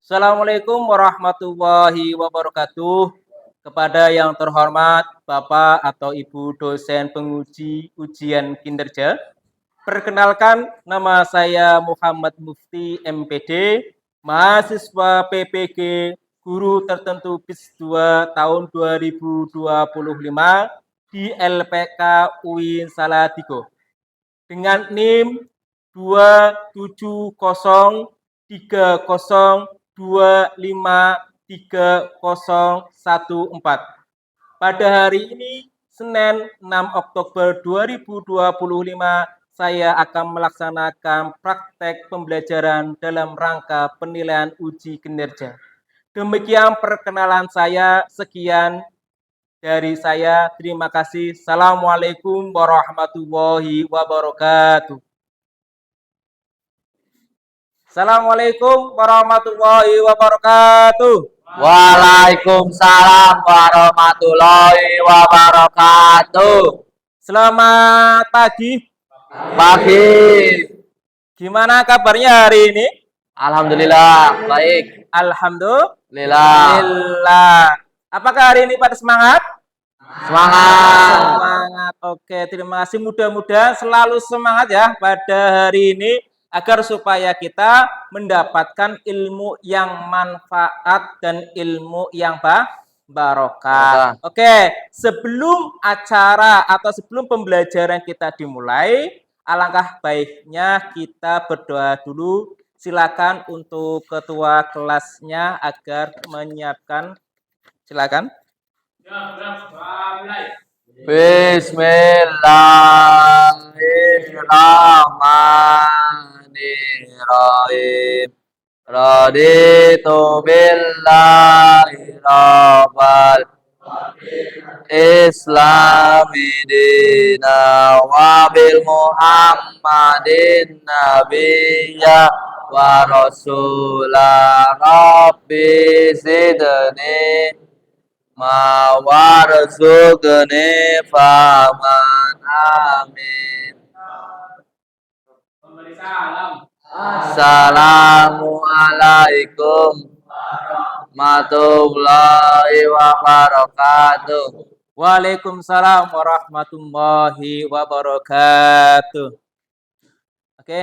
Assalamualaikum warahmatullahi wabarakatuh. Kepada yang terhormat Bapak atau Ibu dosen penguji ujian kinerja. Perkenalkan, nama saya Muhammad Mufti MPD, mahasiswa PPG Guru Tertentu BIS 2 tahun 2025 di LPK UIN Salatiga dengan NIM 27030253014. Pada hari ini, Senin 6 Oktober 2025, saya akan melaksanakan praktek pembelajaran dalam rangka penilaian uji kinerja. Demikian perkenalan saya, sekian dari saya. Terima kasih. Assalamualaikum warahmatullahi wabarakatuh. Assalamualaikum warahmatullahi wabarakatuh. Waalaikumsalam warahmatullahi wabarakatuh. Selamat pagi. Pagi. Gimana kabarnya hari ini? Alhamdulillah baik. Alhamdulillah. Apakah hari ini pada semangat? Semangat. Semangat. Oke, terima kasih. Mudah-mudahan selalu semangat ya pada hari ini agar supaya kita mendapatkan ilmu yang manfaat dan ilmu yang barokah. Oke, sebelum acara atau sebelum pembelajaran kita dimulai, alangkah baiknya kita berdoa dulu. Silakan untuk ketua kelasnya agar menyiapkan. Silakan. Bismillahirrahmanirrahim. Raditu billahi rabbal Islami dina wa bil Muhammadin nabiyya wa rasulah rabbi zidni ma warzuqni faman amin. Assalamualaikum warahmatullahi wabarakatuh. Waalaikumsalam warahmatullahi wabarakatuh. Oke,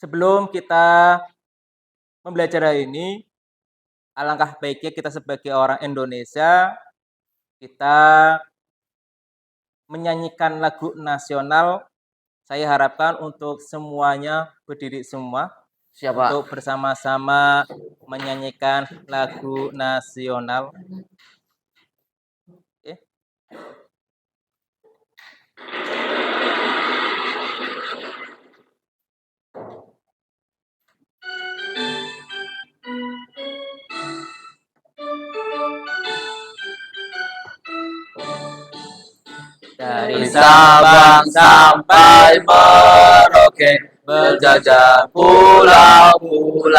sebelum kita membelajar ini, alangkah baiknya kita sebagai orang Indonesia, kita menyanyikan lagu nasional. Saya harapkan untuk semuanya berdiri semua. Siapa? Untuk bersama-sama menyanyikan lagu nasional. Oke. Dari Sabang sampai Merauke, berjajar pulau-pulau,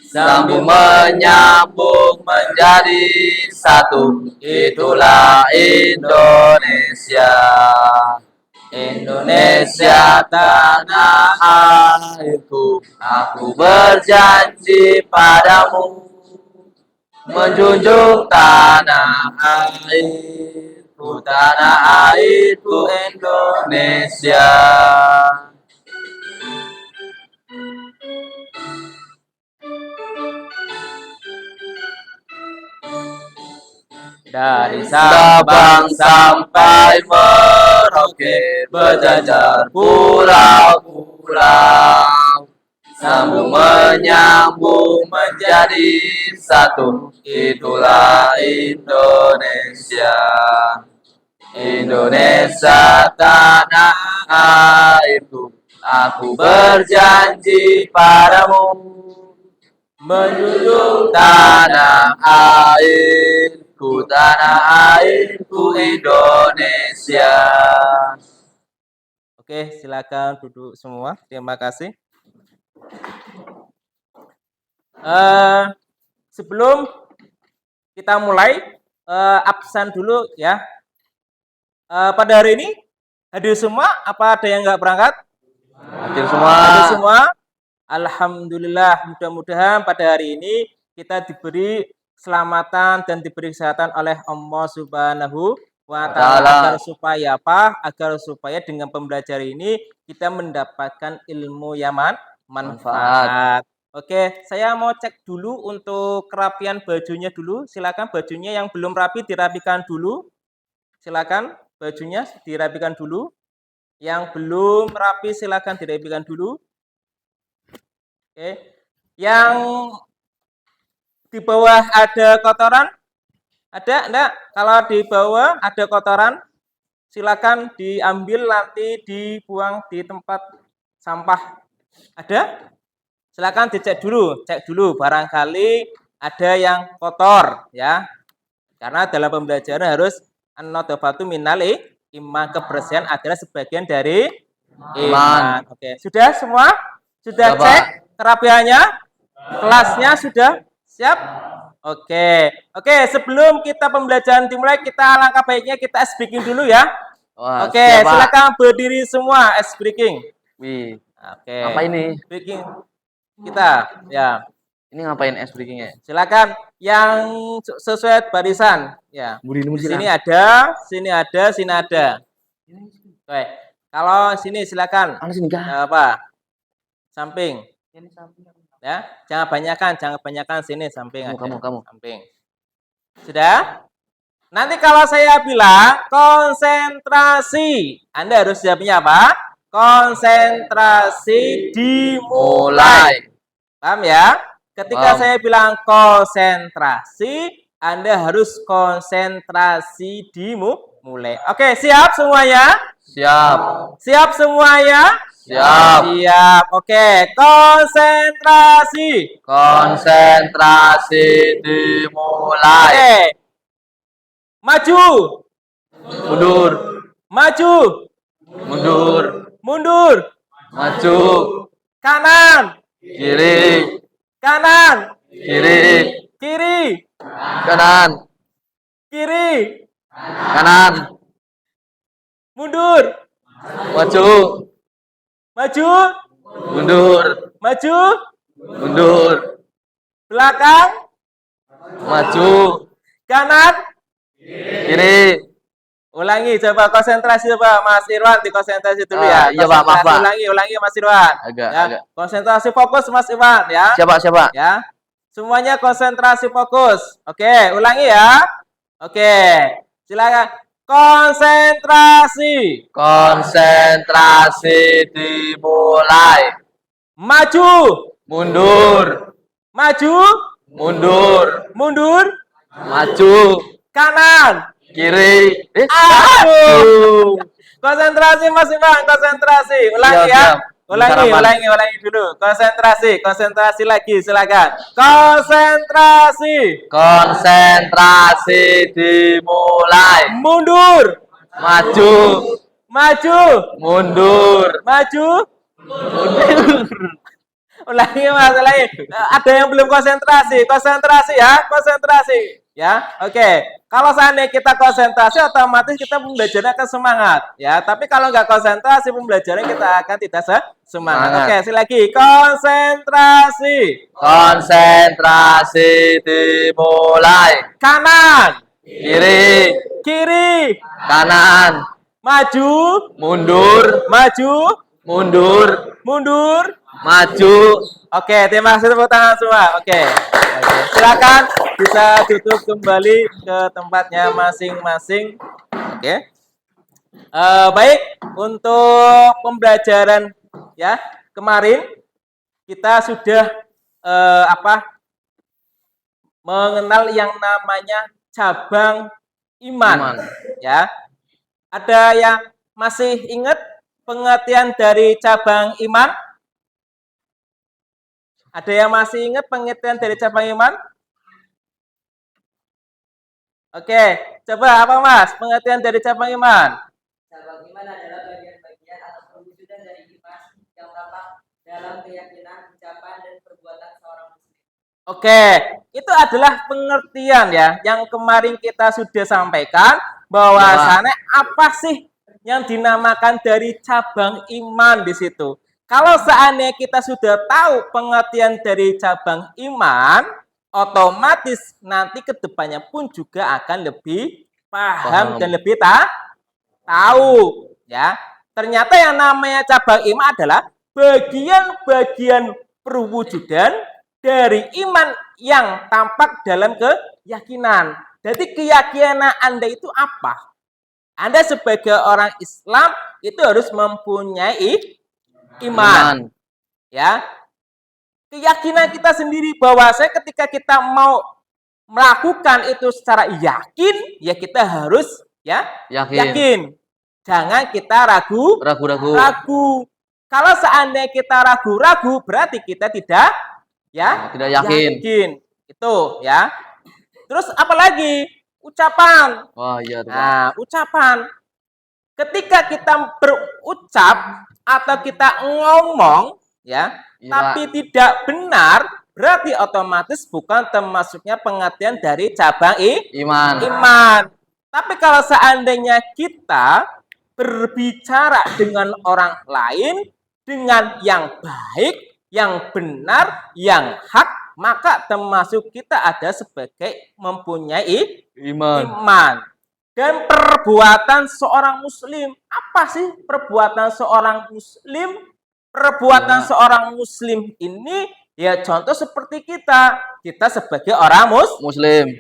sambung menyambung menjadi satu, itulah Indonesia. Indonesia tanah airku, aku berjanji padamu, menjunjung tanah airku, tanah airku Indonesia. Dari Sabang sampai Merauke, berjajar pulau-pulau, sambung menyambung menjadi satu, itulah Indonesia. Indonesia tanah airku, aku berjanji padamu, menjunjung tanah airku, tanah airku Indonesia. Oke, silakan duduk semua. Terima kasih. Sebelum kita mulai, absen dulu ya. Pada hari ini hadir semua? Apa ada yang nggak berangkat? Hadir semua. Hadir semua. Alhamdulillah, mudah-mudahan pada hari ini kita diberi keselamatan dan diberi kesehatan oleh Allah Subhanahu wa Ta'ala, agar supaya apa? Agar supaya dengan pembelajaran ini kita mendapatkan ilmu yang manfaat. Oke, saya mau cek dulu untuk kerapian bajunya dulu. Silakan bajunya yang belum rapi dirapikan dulu. Silakan bajunya dirapikan dulu. Yang belum rapi silakan dirapikan dulu. Oke. Yang di bawah ada kotoran? Ada enggak? Kalau di bawah ada kotoran, silakan diambil nanti dibuang di tempat sampah. Ada? Silakan dicek dulu, cek dulu barangkali ada yang kotor ya. Karena dalam pembelajaran harus an-nadhafatu minal iman, kebersihan adalah sebagian dari iman. Oke, sudah semua? Sudah cek kerapiannya? Kelasnya sudah siap? Oke. Oke, sebelum kita pembelajaran dimulai, kita alangkah baiknya kita ice breaking dulu ya. Wah, oke, silakan berdiri semua ice breaking. Wih. Oke. Apa ini? Breaking kita ya. Ini ngapain ice breakingnya? Silakan yang sesuai barisan ya. Di sini ada, sini ada, sini ada. Oke. Kalau sini silakan. Apa? Samping. Ya, jangan banyakkan sini samping aja. Kamu. Samping. Sudah? Nanti kalau saya bilang konsentrasi, Anda harus jawabnya apa? Konsentrasi dimulai. Paham ya? Ketika saya bilang konsentrasi, Anda harus konsentrasi dimulai. Oke, siap semuanya? Siap. Siap semuanya? Siap. Siap. Oke, konsentrasi. Konsentrasi dimulai. Oke. Maju. Mundur. Maju. Mundur. Mundur. Maju. Kanan. Kiri. Kanan. Kiri. Kiri. Kanan. Kiri. Kanan. Mundur. Maju. Maju. Mundur. Maju. Mundur. Belakang. Maju. Kanan. Kiri. Ulangi, coba konsentrasi coba Mas Irwan, dikonsentrasi dulu ya. Iya, Pak, maaf, Pak. Ulangi Mas Irwan. Agak. Konsentrasi fokus Mas Irwan ya. Siapa? Ya. Semuanya konsentrasi fokus. Oke, ulangi ya. Oke. Silakan. Konsentrasi. Konsentrasi dimulai. Maju. Mundur. Maju. Mundur. Mundur. Maju. Kanan. Kiri. Aduh. Konsentrasi Mas Iman, konsentrasi. Ulangi ya. Ulangi dulu. Konsentrasi lagi, silakan. Konsentrasi. Konsentrasi dimulai. Mundur. Maju. Maju. Mundur. Maju. Mundur. Ulangi Mas, ulangi. Ada yang belum konsentrasi. Konsentrasi ya, konsentrasi. Ya, oke. Kalau seandainya kita konsentrasi, otomatis kita pembelajaran akan semangat. Ya, tapi kalau nggak konsentrasi, pembelajaran kita akan tidak semangat. Oke, lagi. Konsentrasi. Konsentrasi dimulai. Kanan. Kiri. Kiri. Kanan. Maju. Mundur. Maju. Mundur. Mundur. Maju. Oke, terima kasih tepuk tangan semua. Oke. Silakan bisa tutup kembali ke tempatnya masing-masing. Oke. Baik, untuk pembelajaran ya kemarin kita sudah mengenal yang namanya cabang iman. Ya. Ada yang masih ingat pengertian dari cabang iman? Ada yang masih ingat pengertian dari cabang iman? Oke, coba apa Mas pengertian dari cabang iman? Cabang iman adalah bagian-bagian atau perwujudan dari iman yang tampak dalam keyakinan, ucapan, dan perbuatan seorang muslim. Oke, itu adalah pengertian ya yang kemarin kita sudah sampaikan bahwasannya apa sih yang dinamakan dari cabang iman di situ. Kalau seandainya kita sudah tahu pengertian dari cabang iman, otomatis nanti kedepannya pun juga akan lebih paham Paham. dan lebih tahu. Ya, ternyata yang namanya cabang iman adalah bagian-bagian perwujudan dari iman yang tampak dalam keyakinan. Jadi keyakinan Anda itu apa? Anda sebagai orang Islam itu harus mempunyai iman. Ya. Keyakinan kita sendiri bahwa ketika kita mau melakukan itu secara yakin, ya kita harus yakin. Jangan kita ragu. Kalau seandainya kita ragu-ragu, berarti kita tidak yakin. Itu ya. Terus apalagi ucapan. Wah, iya. Nah, ucapan. Ketika kita berucap atau kita ngomong, ya, tapi tidak benar, berarti otomatis bukan termasuknya pengertian dari cabang iman. Tapi kalau seandainya kita berbicara dengan orang lain dengan yang baik, yang benar, yang hak, maka termasuk kita ada sebagai mempunyai iman. Dan perbuatan seorang muslim, apa sih perbuatan seorang muslim? Perbuatan seorang muslim ini ya contoh seperti kita sebagai orang muslim.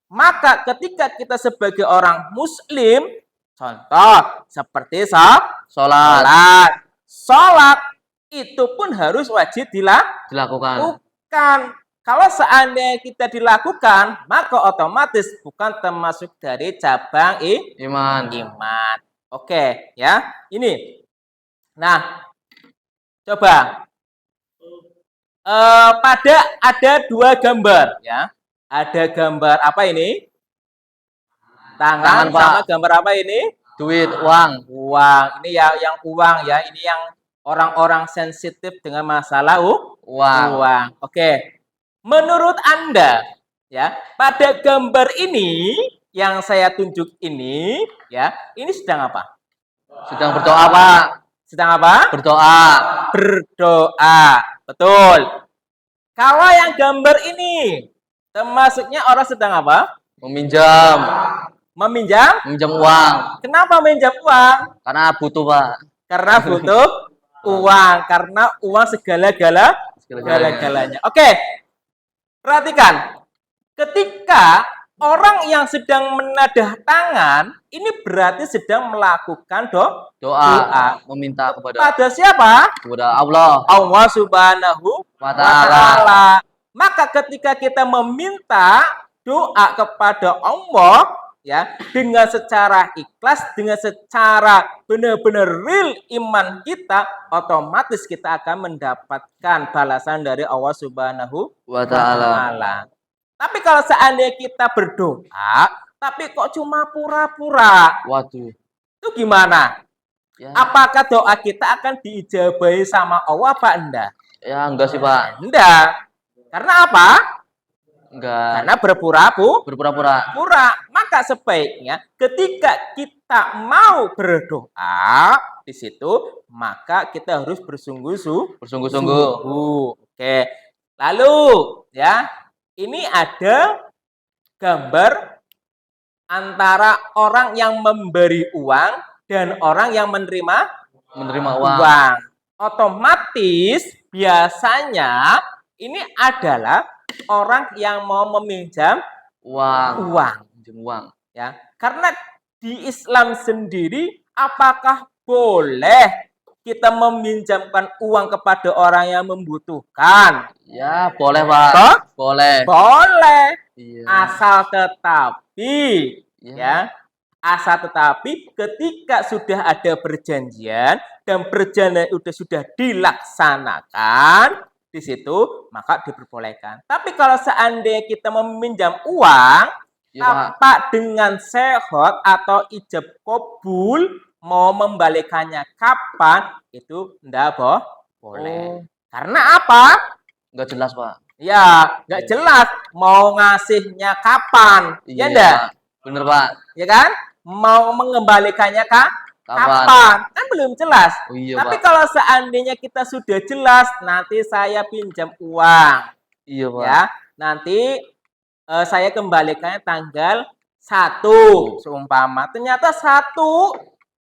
Maka ketika kita sebagai orang muslim, contoh seperti sholat itu pun harus wajib dilakukan. Kalau seandainya kita dilakukan, maka otomatis bukan termasuk dari cabang iman. Oke, ya. Ini. Nah, coba. Ada dua gambar, ya. Ada gambar apa ini? Tangan sama gambar apa ini? Duit, uang. Ini ya yang uang ya. Ini yang orang-orang sensitif dengan masalah uang. Oke. Menurut Anda, ya, pada gambar ini yang saya tunjuk ini, ya, ini sedang apa? Sedang berdoa, Pak. Sedang apa? Berdoa. Betul. Kalau yang gambar ini, termasuknya orang sedang apa? Meminjam uang. Kenapa meminjam uang? Karena butuh, Pak. Karena butuh uang. Karena uang segala-galanya. Oke. Perhatikan, ketika orang yang sedang menadah tangan, ini berarti sedang melakukan doa. Meminta kepada siapa? Kepada Allah. Allah Subhanahu wa Ta'ala. Maka ketika kita meminta doa kepada Allah, ya, dengan secara ikhlas, dengan secara benar-benar real iman kita, otomatis kita akan mendapatkan balasan dari Allah Subhanahu wa Ta'ala. Tapi kalau seandainya kita berdoa, tapi kok cuma pura-pura, waduh, itu gimana? Ya. Apakah doa kita akan diijabahi sama Allah apa enggak? Ya enggak sih, Pak. Enggak. Karena apa? Enggak. Karena berpura-pura. Maka sebaiknya ketika kita mau berdoa di situ, maka kita harus bersungguh-sungguh. Oke. Lalu ya, ini ada gambar antara orang yang memberi uang dan orang yang menerima uang. Otomatis biasanya ini adalah orang yang mau meminjam uang. Ya, karena di Islam sendiri, apakah boleh kita meminjamkan uang kepada orang yang membutuhkan? Ya, boleh, Pak. Boleh. Iya. Asal tetapi ketika sudah ada perjanjian dan perjanjian sudah dilaksanakan, di situ maka diperbolehkan. Tapi kalau seandainya kita meminjam uang tanpa dengan sehat atau ijab kabul, mau membalikannya kapan, itu enggak boleh. Karena apa? Enggak jelas, Pak. Ya, enggak jelas mau ngasihnya kapan. Ya enggak? Bener, Pak. Ya kan? Mau mengembalikannya Kapan? Kan belum jelas. Oh iya, Tapi Pak. kalau seandainya kita sudah jelas, nanti saya pinjam uang, Iya, Pak. ya. Nanti saya kembalikannya tanggal 1 seumpama. Ternyata 1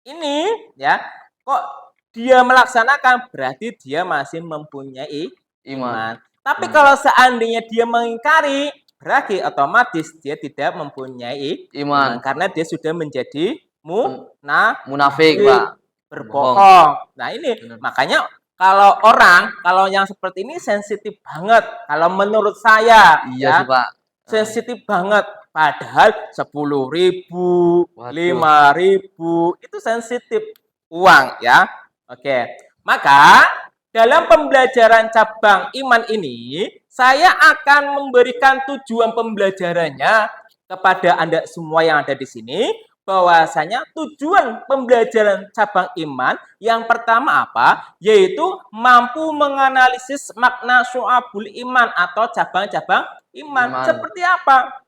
ini ya, kok dia melaksanakan berarti dia masih mempunyai iman. Tapi kalau seandainya dia mengingkari, berarti otomatis dia tidak mempunyai iman Iman. karena dia sudah menjadi Munafik, Pak. berbohong. Nah, ini Benar. makanya kalau yang seperti ini sensitif banget. Kalau menurut saya Iya ya, sih, Pak. sensitif banget. Padahal 10.000, Waduh. 5.000 itu sensitif uang ya. Oke. Maka dalam pembelajaran cabang iman ini, saya akan memberikan tujuan pembelajarannya kepada Anda semua yang ada di sini, bahwasanya tujuan pembelajaran cabang iman yang pertama apa? Yaitu mampu menganalisis makna syu'abul iman atau cabang-cabang iman. Seperti apa?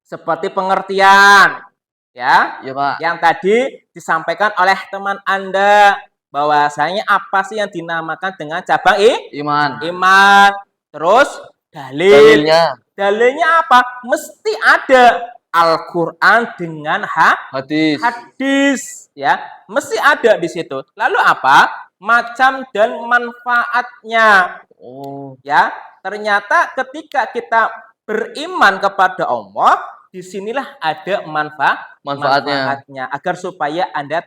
Seperti pengertian, ya, Iya, Pak. yang tadi disampaikan oleh teman Anda, bahwasanya apa sih yang dinamakan dengan cabang Iman. iman. Terus dalil. Dalilnya. Dalilnya apa? Mesti ada Al-Quran dengan hadis, ya, mesti ada di situ. Lalu apa? Macam dan manfaatnya. Oh, Ya, ternyata ketika kita beriman kepada Allah, disinilah ada manfaatnya agar supaya Anda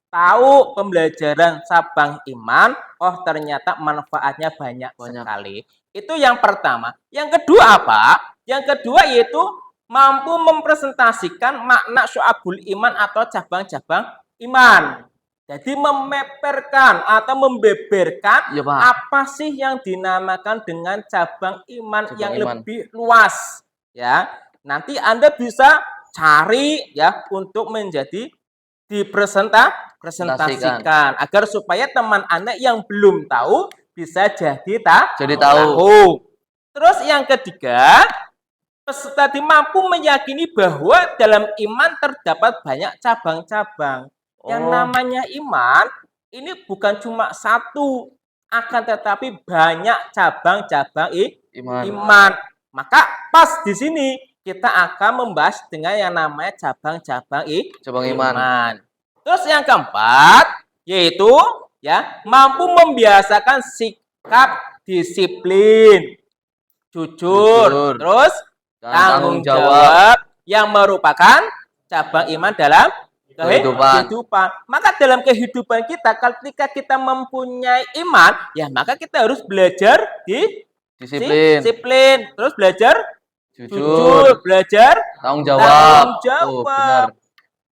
tahu pembelajaran cabang iman. Oh, ternyata manfaatnya banyak sekali. Itu yang pertama. Yang kedua apa? Yang kedua yaitu mampu mempresentasikan makna syu'abul iman atau cabang-cabang iman. Jadi memeperkan atau membeberkan iya, Pak. apa sih yang dinamakan dengan cabang iman Cabang yang iman. lebih luas, ya. Nanti Anda bisa cari ya untuk menjadi dipresentasikan agar supaya teman Anda yang belum tahu bisa jadi tahu. Terus yang ketiga, peserta mampu meyakini bahwa dalam iman terdapat banyak cabang-cabang. Yang namanya iman ini bukan cuma satu, akan tetapi banyak cabang-cabang iman. Maka pas di sini kita akan membahas dengan yang namanya cabang-cabang iman. Terus yang keempat yaitu ya mampu membiasakan sikap disiplin, jujur, terus tanggung jawab yang merupakan cabang iman dalam kehidupan. Maka dalam kehidupan kita, ketika kita mempunyai iman, ya maka kita harus belajar disiplin, terus belajar jujur, belajar tanggung jawab. Oh, benar.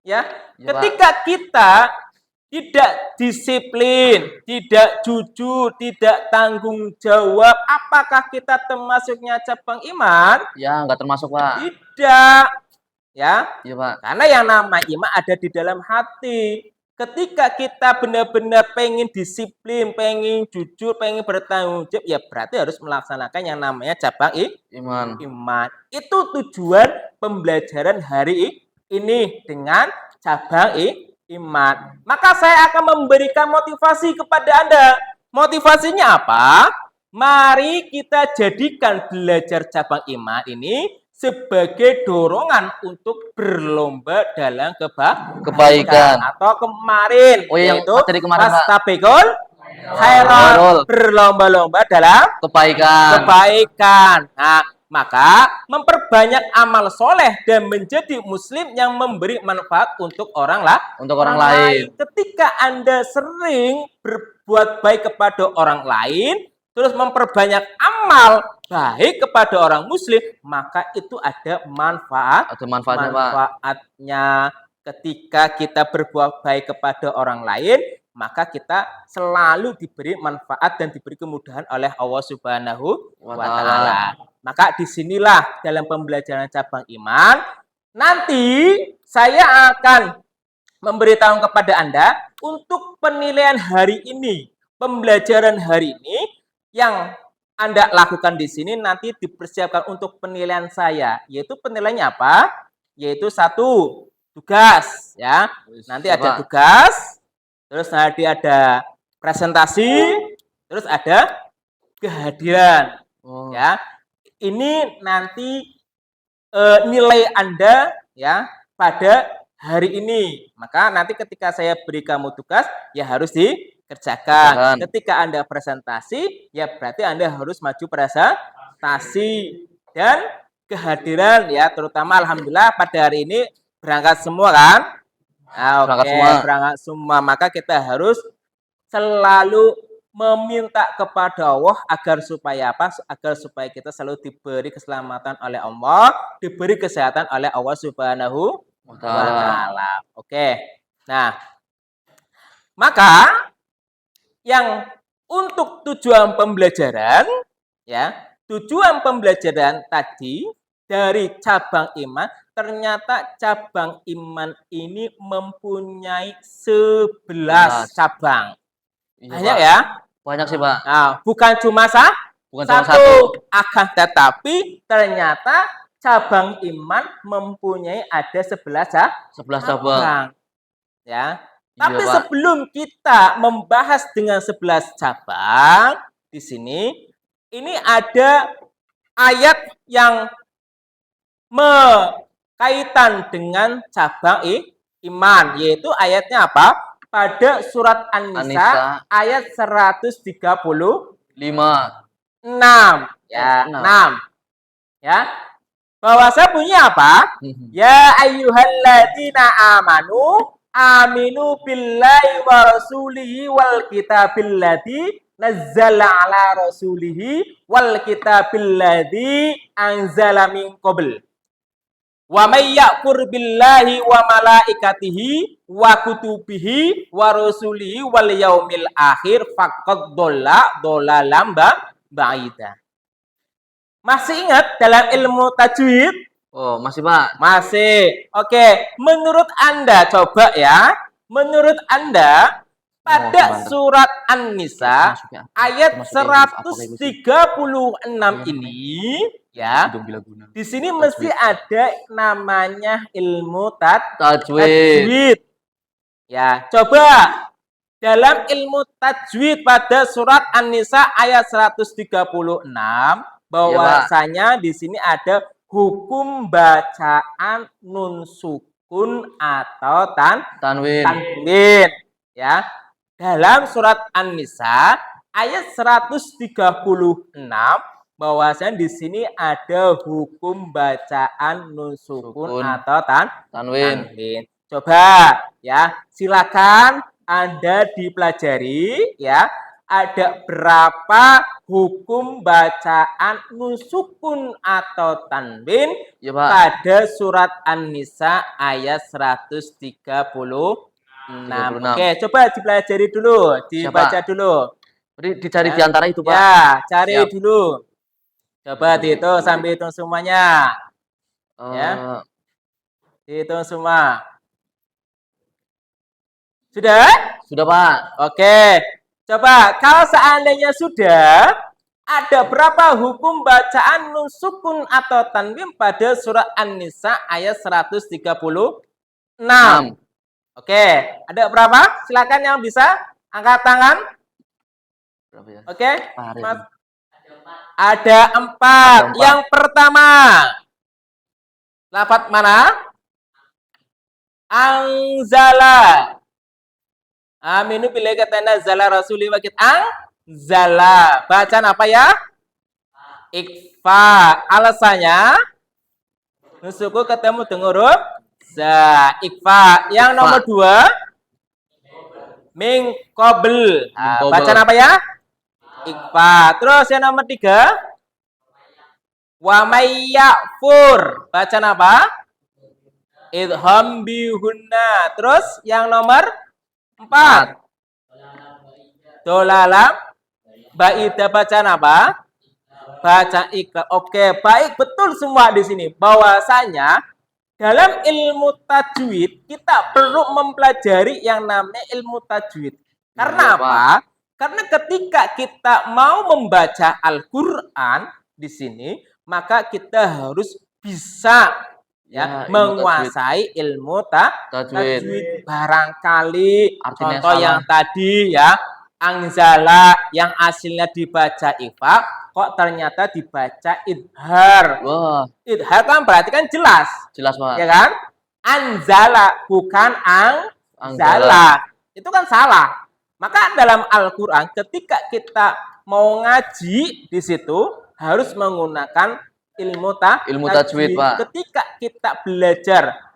Ya, ketika kita tidak disiplin, tidak jujur, tidak tanggung jawab, apakah kita termasuknya cabang iman? Ya, enggak termasuk, Pak. Tidak. Ya, iya, Pak. Karena yang namanya iman ada di dalam hati. Ketika kita benar-benar pengen disiplin, pengen jujur, pengen bertanggung jawab, ya berarti harus melaksanakan yang namanya cabang iman. Itu tujuan pembelajaran hari ini dengan cabang iman. Maka saya akan memberikan motivasi kepada Anda. Motivasinya apa? Mari kita jadikan belajar cabang iman ini sebagai dorongan untuk berlomba dalam kebaikan. Atau kemarin yaitu fastabiqul khairat, berlomba-lomba dalam kebaikan. Nah, maka memperbanyak amal soleh dan menjadi muslim yang memberi manfaat untuk orang lain. Ketika Anda sering berbuat baik kepada orang lain, terus memperbanyak amal baik kepada orang muslim, maka itu ada manfaatnya. Ketika kita berbuat baik kepada orang lain, maka kita selalu diberi manfaat dan diberi kemudahan oleh Allah Subhanahu wa Ta'ala. Maka disinilah dalam pembelajaran cabang iman, nanti saya akan memberitahu kepada Anda untuk penilaian hari ini, pembelajaran hari ini yang Anda lakukan di sini nanti dipersiapkan untuk penilaian saya, yaitu penilaiannya apa? Yaitu 1 tugas, ya. Nanti ada tugas, terus tadi ada presentasi, terus ada kehadiran. Oh. Ya, ini nanti nilai Anda ya pada hari ini. Maka nanti ketika saya beri kamu tugas ya harus dikerjakan. Ketika Anda presentasi ya berarti Anda harus maju presentasi. Dan kehadiran ya terutama alhamdulillah pada hari ini berangkat semua kan? Nah, berangkat semua. Maka kita harus selalu meminta kepada Allah agar supaya apa? Agar supaya kita selalu diberi keselamatan oleh Allah, diberi kesehatan oleh Allah Subhanahu wa taala. Oke. Nah, maka yang untuk tujuan pembelajaran ya, tujuan pembelajaran tadi dari cabang iman, ternyata cabang iman ini mempunyai 11 cabang. Banyak ya? Banyak sih, Pak. Nah, bukan cuma satu, akan tetapi ternyata cabang iman mempunyai ada 11 cabang. Ya. Tapi sebelum kita membahas dengan 11 cabang di sini, ini ada ayat yang berkaitan dengan cabang iman, yaitu ayatnya apa? Pada surat An-Nisa ayat 135. 6 ya, 6. Ya. Bahwasa punya apa? Ya ayyuhalladzina amanu aminu billahi wa rasulihi wal kitabil ladzi nazzala ala rasulihi wal kitabil ladzi anzala min qabl. Wa may ya'kur billahi wa malaikatihi wa kutubihi wa rusulihi wal yaumil akhir faqad dhalalam ba'ida. Masih ingat dalam ilmu tajwid? Oh, masih, Pak. Masih. Oke, menurut Anda coba ya. Menurut Anda pada surat An-Nisa ayat 136 ini ya. Di sini mesti ada namanya ilmu tajwid. Ya, coba dalam ilmu tajwid pada surat An-Nisa ayat 136 bahwasanya di sini ada hukum bacaan nun sukun atau tanwin. Ya. Dalam surat An-Nisa ayat 136 bahwasanya di sini ada hukum bacaan nun sukun atau tanwin. Coba ya, silakan Anda dipelajari ya. Ada berapa hukum bacaan nun sukun atau tanwin pada surat An-Nisa ayat 136. Oke, coba dipelajari dulu, dibaca dulu. Dicari di antara itu, Pak. Ya, cari dulu. Coba dihitung sambil hitung semuanya. Ya. Dihitung semua. Sudah? Sudah, Pak. Oke. Coba kalau seandainya sudah, ada berapa hukum bacaan nun sukun atau tanwin pada surat An-Nisa ayat 136? Oke, ada berapa? Silakan yang bisa angkat tangan. Oke, Mas. Ada 4. Yang pertama, lafaz mana? Anzala. Aminu billahi katana zala rasuli wa anzala. Bacaan apa ya? Ikfa. Alasannya nusuku ketemu dengan huruf za. Ikfa. Yang nomor 2 min qabl. Bacaan apa ya? Ikfa. Terus yang nomor 3 wa may ya'fur. Bacaan apa? Idham bihunna. Terus yang nomor 4 dolalam ba'ida. Bacaan apa? Baca ikra. Oke, baik, betul semua di sini. Bahwasanya dalam ilmu tajwid kita perlu mempelajari yang namanya ilmu tajwid. Karena apa? Karena ketika kita mau membaca Al-Qur'an di sini, maka kita harus bisa Ya, ilmu menguasai ilmu tajwid. tajwid. Barangkali Artinya contoh salah. yang tadi ya, angzala yang aslinya dibaca ifa kok ternyata dibaca idhar. Wah, Idhar kan berarti kan jelas, jelas Pak. ya kan? Anzala bukan angzala. Itu kan salah. Maka dalam Al-Qur'an ketika kita mau ngaji di situ harus menggunakan ilmu tajwid, Pak. Ketika kita belajar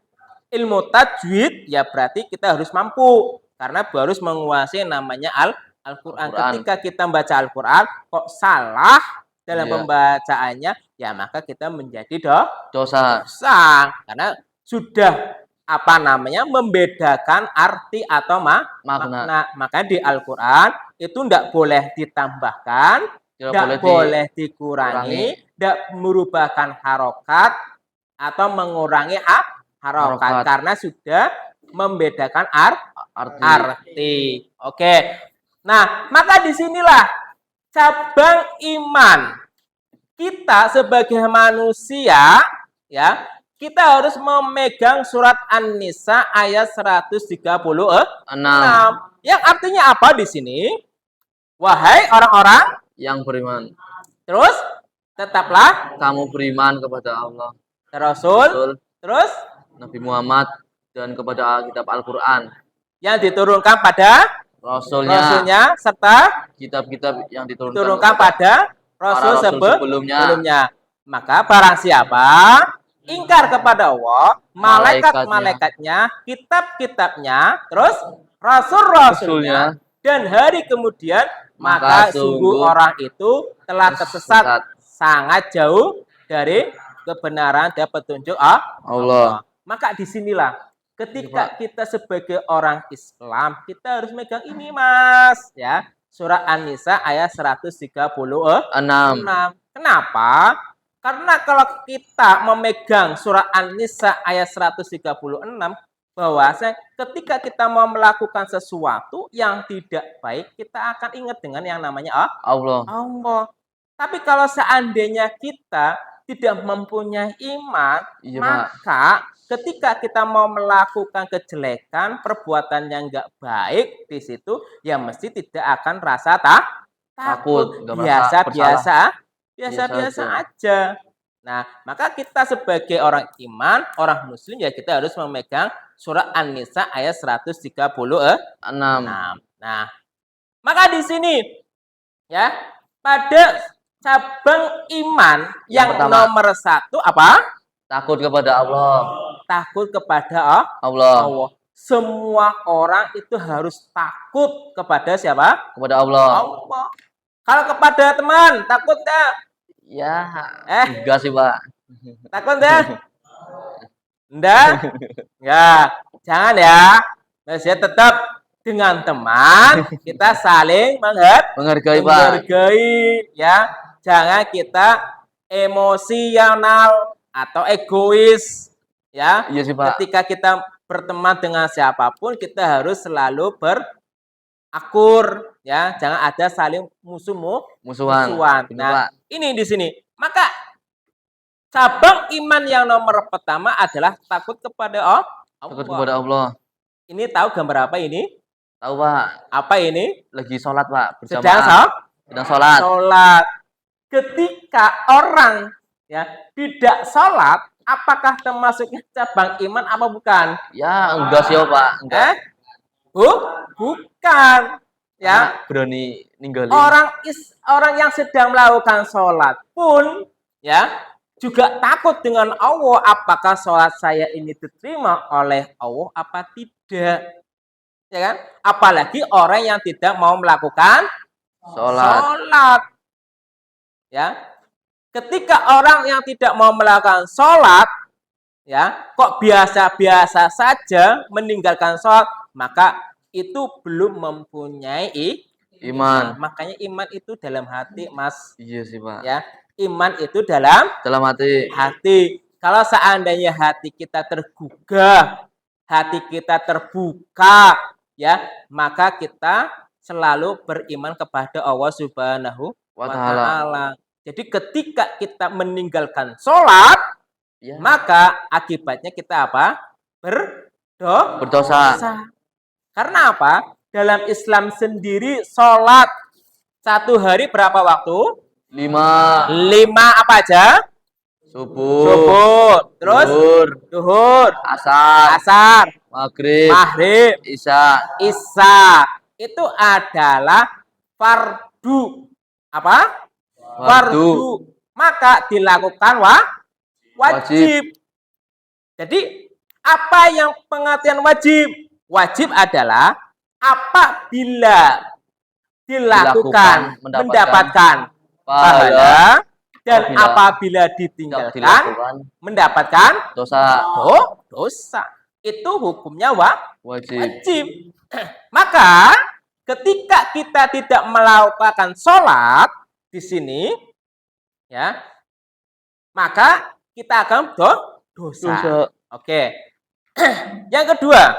ilmu tajwid ya berarti kita harus mampu karena harus menguasai namanya Al-Qur'an. Ketika kita membaca Al-Qur'an kok salah dalam pembacaannya ya maka kita menjadi dosa karena sudah membedakan arti atau makna. Makanya di Al-Qur'an itu tidak boleh ditambahkan, tidak boleh dikurangi, tidak merubahkan harokat atau mengurangi harokat karena sudah membedakan arti. Oke. Nah, maka disinilah cabang iman kita sebagai manusia ya. Kita harus memegang surat An-Nisa ayat 136. Yang artinya apa di sini? Wahai orang-orang yang beriman. Terus tetaplah kamu beriman kepada Allah, Rasul, terus Nabi Muhammad dan kepada kitab Al-Qur'an yang diturunkan pada Rasulnya serta kitab-kitab yang diturunkan pada Rasul sebelumnya. Maka barang siapa ingkar kepada Allah, malaikat-malaikatnya, kitab-kitabnya, terus rasul-rasulnya, dan hari kemudian, maka sungguh orang itu telah tersesat sangat jauh dari kebenaran dan petunjuk Allah. Maka disinilah ketika kita sebagai orang Islam, kita harus megang ini Mas, ya. Surah An-Nisa ayat 136. Kenapa? Karena kalau kita memegang surah An-Nisa ayat 136, bahwa ketika kita mau melakukan sesuatu yang tidak baik, kita akan ingat dengan yang namanya Allah. Tapi kalau seandainya kita tidak mempunyai iman, maka ketika kita mau melakukan kejelekan, perbuatan yang enggak baik di situ, ya mesti tidak akan rasa takut, biasa-biasa aja. Nah, maka kita sebagai orang iman, orang muslim ya kita harus memegang surah An-Nisa ayat 136. Nah, maka di sini ya pada cabang iman yang nomor 1 apa? Takut kepada Allah. Takut kepada Allah. Semua orang itu harus takut kepada siapa? Kepada Allah. Kalau kepada teman, takut enggak? Ya, enggak sih, Pak. Takut enggak? Enggak? Ya, jangan ya. Saya tetap dengan teman, kita saling menghargai, ya. Jangan kita emosional atau egois, ya. Iya sih, Pak. Ketika kita berteman dengan siapapun, kita harus selalu akur ya, jangan ada saling musuhan. Nah, ini di sini. Maka cabang iman yang nomor pertama adalah takut kepada Allah. Takut kepada Allah. Ini tahu gambar apa ini? Tahu, Pak. Apa ini? Lagi sholat, Pak. Sedang sholat. Ketika orang ya tidak sholat, apakah termasuknya cabang iman apa bukan? Ya, enggak sih, Pak. Enggak. Bukan. Ya, berani ninggalin. Orang yang sedang melakukan sholat pun ya juga takut dengan Allah, apakah sholat saya ini diterima oleh Allah apa tidak, ya kan? Apalagi orang yang tidak mau melakukan sholat. Ya, ketika orang yang tidak mau melakukan sholat, ya kok biasa-biasa saja meninggalkan sholat, maka itu belum mempunyai iman. Makanya iman itu dalam hati, Mas. Iya sih, Pak. Ya, iman itu dalam hati. Kalau seandainya hati kita tergugah, hati kita terbuka, ya, maka kita selalu beriman kepada Allah Subhanahu wa Ta'ala. Jadi ketika kita meninggalkan sholat, Ya. maka akibatnya kita apa? Berdosa. Karena apa? Dalam Islam sendiri sholat satu hari berapa waktu? 5. 5 apa aja? Subuh. Subuh, terus duhur, asar, maghrib, Isya. Itu adalah fardu apa? Fardu. Maka dilakukan wajib. Jadi apa yang pengertian wajib? Wajib adalah apabila dilakukan mendapatkan pahala dan apabila ditinggalkan mendapatkan dosa. Itu hukumnya wajib. Maka ketika kita tidak melakukan sholat di sini, ya, maka kita akan dosa. Oke. Yang kedua,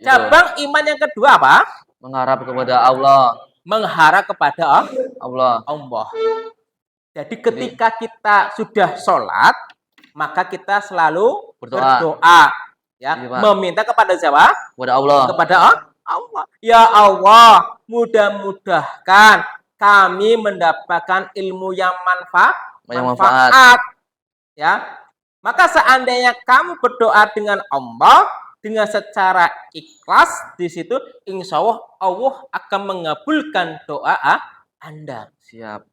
cabang iman yang kedua apa? Mengharap kepada Allah. Mengharap kepada Allah. Jadi ketika kita sudah sholat, maka kita selalu berdoa, ya, meminta kepada siapa? Kepada Allah. Kepada Allah. Ya Allah, mudah-mudahkan kami mendapatkan ilmu yang manfaat. Ya, maka seandainya kamu berdoa dengan Allah dengan secara ikhlas, di situ insya Allah akan mengabulkan doa Anda. Siap.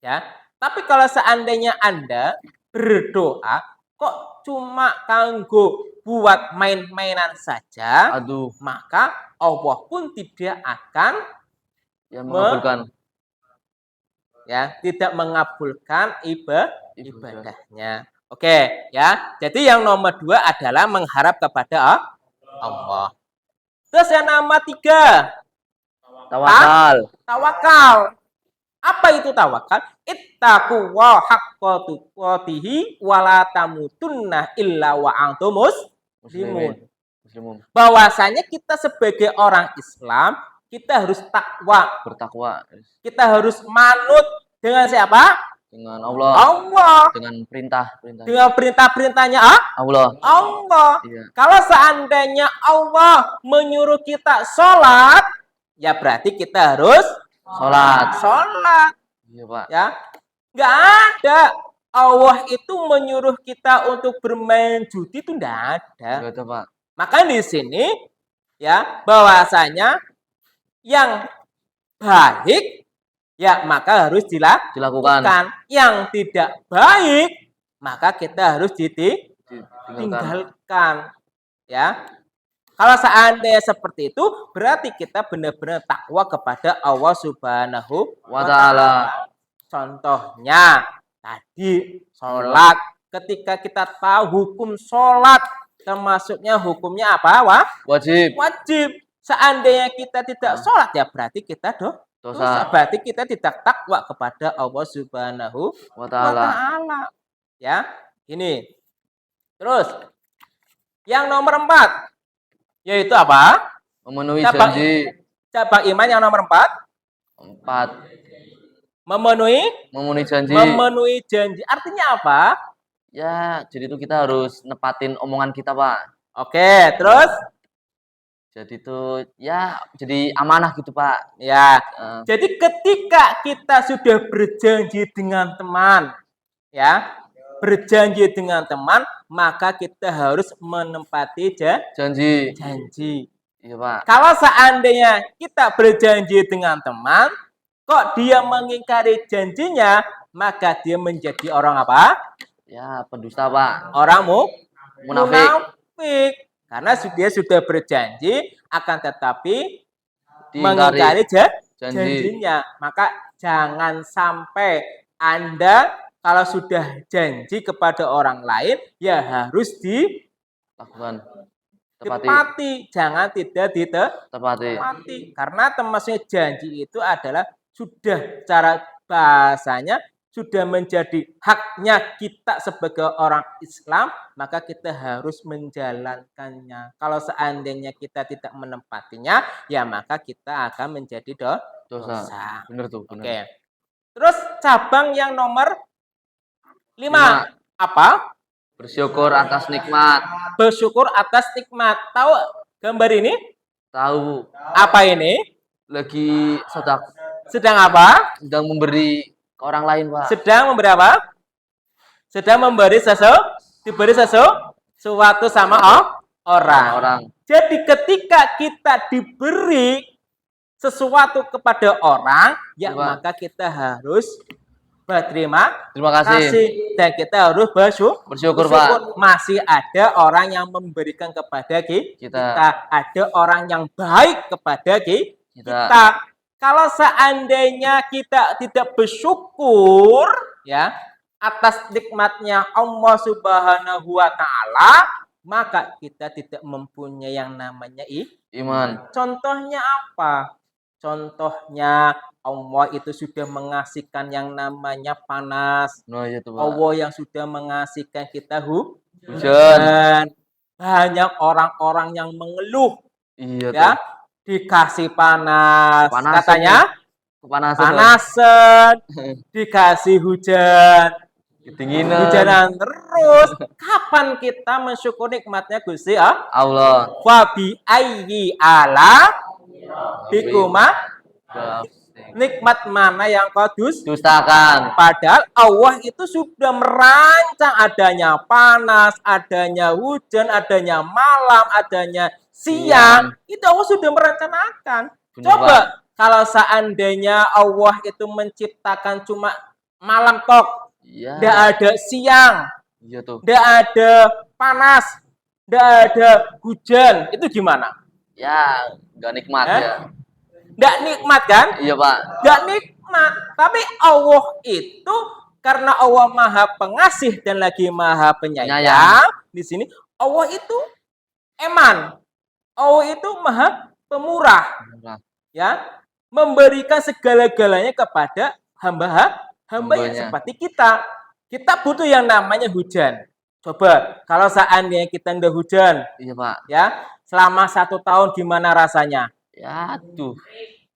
Ya, tapi kalau seandainya Anda berdoa kok cuma kanggo buat main-mainan saja, maka Allah pun tidak akan mengabulkan. Tidak mengabulkan ibadahnya. Oke, ya. Jadi yang nomor 2 adalah mengharap kepada Allah. Terus yang nomor 3, tawakal. Apa itu tawakal? Ittaqullaha haqqa tuqatih wa la tamutunna illa wa antum muslimun. Bahwasanya kita sebagai orang Islam, kita harus bertakwa. Kita harus manut dengan siapa? Dengan Allah. Dengan perintah-perintahnya Allah. Iya. Kalau seandainya Allah menyuruh kita sholat, ya berarti kita harus sholat. Iya, Pak. Ya, nggak ada Allah itu menyuruh kita untuk bermain judi, itu nggak ada. Betul, Pak. Maka di sini, ya, bahwasanya yang baik, ya maka harus dilakukan. Yang tidak baik, maka kita harus ditinggalkan. Ya, kalau seandainya seperti itu, berarti kita benar-benar takwa kepada Allah Subhanahu wa Ta'ala. Contohnya tadi sholat. Ketika kita tahu hukum sholat, termasuknya hukumnya apa? Wajib. Seandainya kita tidak sholat, ya berarti kita dosa. Berarti kita tidak takwa kepada Allah Subhanahu wa Ta'ala. Ya, ini. Terus yang nomor 4, yaitu apa? Memenuhi janji. Cabang iman yang nomor 4. Memenuhi janji. Artinya apa? Ya, jadi itu kita harus nepatin omongan kita, Pak. Oke, terus? Jadi itu ya jadi amanah gitu, Pak. Ya. Jadi ketika kita sudah berjanji dengan teman, ya, maka kita harus menepati janji. Iya, Pak. Kalau seandainya kita berjanji dengan teman, kok dia mengingkari janjinya, maka dia menjadi orang apa? Ya, pendusta, Pak. Orang munafik. Karena dia sudah berjanji, akan tetapi mengingkari janjinya. Maka jangan sampai Anda kalau sudah janji kepada orang lain, ya harus ditepati. Jangan tidak ditepati. Karena termasuk janji itu adalah sudah cara bahasanya sudah menjadi haknya kita sebagai orang Islam, maka kita harus menjalankannya. Kalau seandainya kita tidak menempatinya, ya maka kita akan menjadi dosa. Benar tuh. Benar. Oke. Terus cabang yang nomor 5. Apa? Bersyukur atas nikmat. Bersyukur atas nikmat. Tahu gambar ini? Tahu Apa ini? lagi Sedang apa? sedang memberi ke orang lain, Pak. Sedang memberi apa? Sedang memberi diberi sesuatu sama orang. Orang. Jadi ketika kita diberi sesuatu kepada orang, ya Pak. maka kita harus berterima Terima kasih. dan kita harus Bersyukur, Pak. Masih ada orang yang memberikan kepada kita. Ada orang yang baik kepada kita. Kalau seandainya kita tidak bersyukur ya atas nikmatnya Allah Subhanahu wa taala, maka kita tidak mempunyai yang namanya Iman. Contohnya apa? Contohnya Allah itu sudah mengasihkan yang namanya panas. Nah, iya tuh, Pak. Allah yang sudah mengasihkan kita Hujan. Banyak orang-orang yang mengeluh Iya ya, tuh. dikasih panas, Kepanasan, katanya Kepanasan. panasan, dikasih hujan, Kedinginan. hujanan terus. Kapan kita mensyukur nikmatnya Gusti Allah. Wa bi ayyi ala bikuma, nikmat mana yang kau Dustakan. Padahal Allah itu sudah merancang adanya panas, adanya hujan, adanya malam, adanya siang. Itu Allah sudah merencanakan. Benar, Coba kalau seandainya Allah itu menciptakan cuma malam tok, Iya. tidak ada siang, Iya tuh. tidak ada panas, tidak ada hujan, itu gimana? Ya, nggak nikmat ya. Tidak nikmat kan? Iya, Pak. Tidak nikmat. Tapi Allah itu karena Allah Maha Pengasih dan lagi Maha Penyayang. Di sini Allah itu eman. Allah itu Maha Pemurah. Ya, memberikan segala-galanya kepada hamba-hambanya seperti kita. Kita butuh yang namanya hujan. Coba kalau seandainya kita nggak hujan, Iya, Pak. ya selama 1 tahun gimana rasanya? Ya, tuh.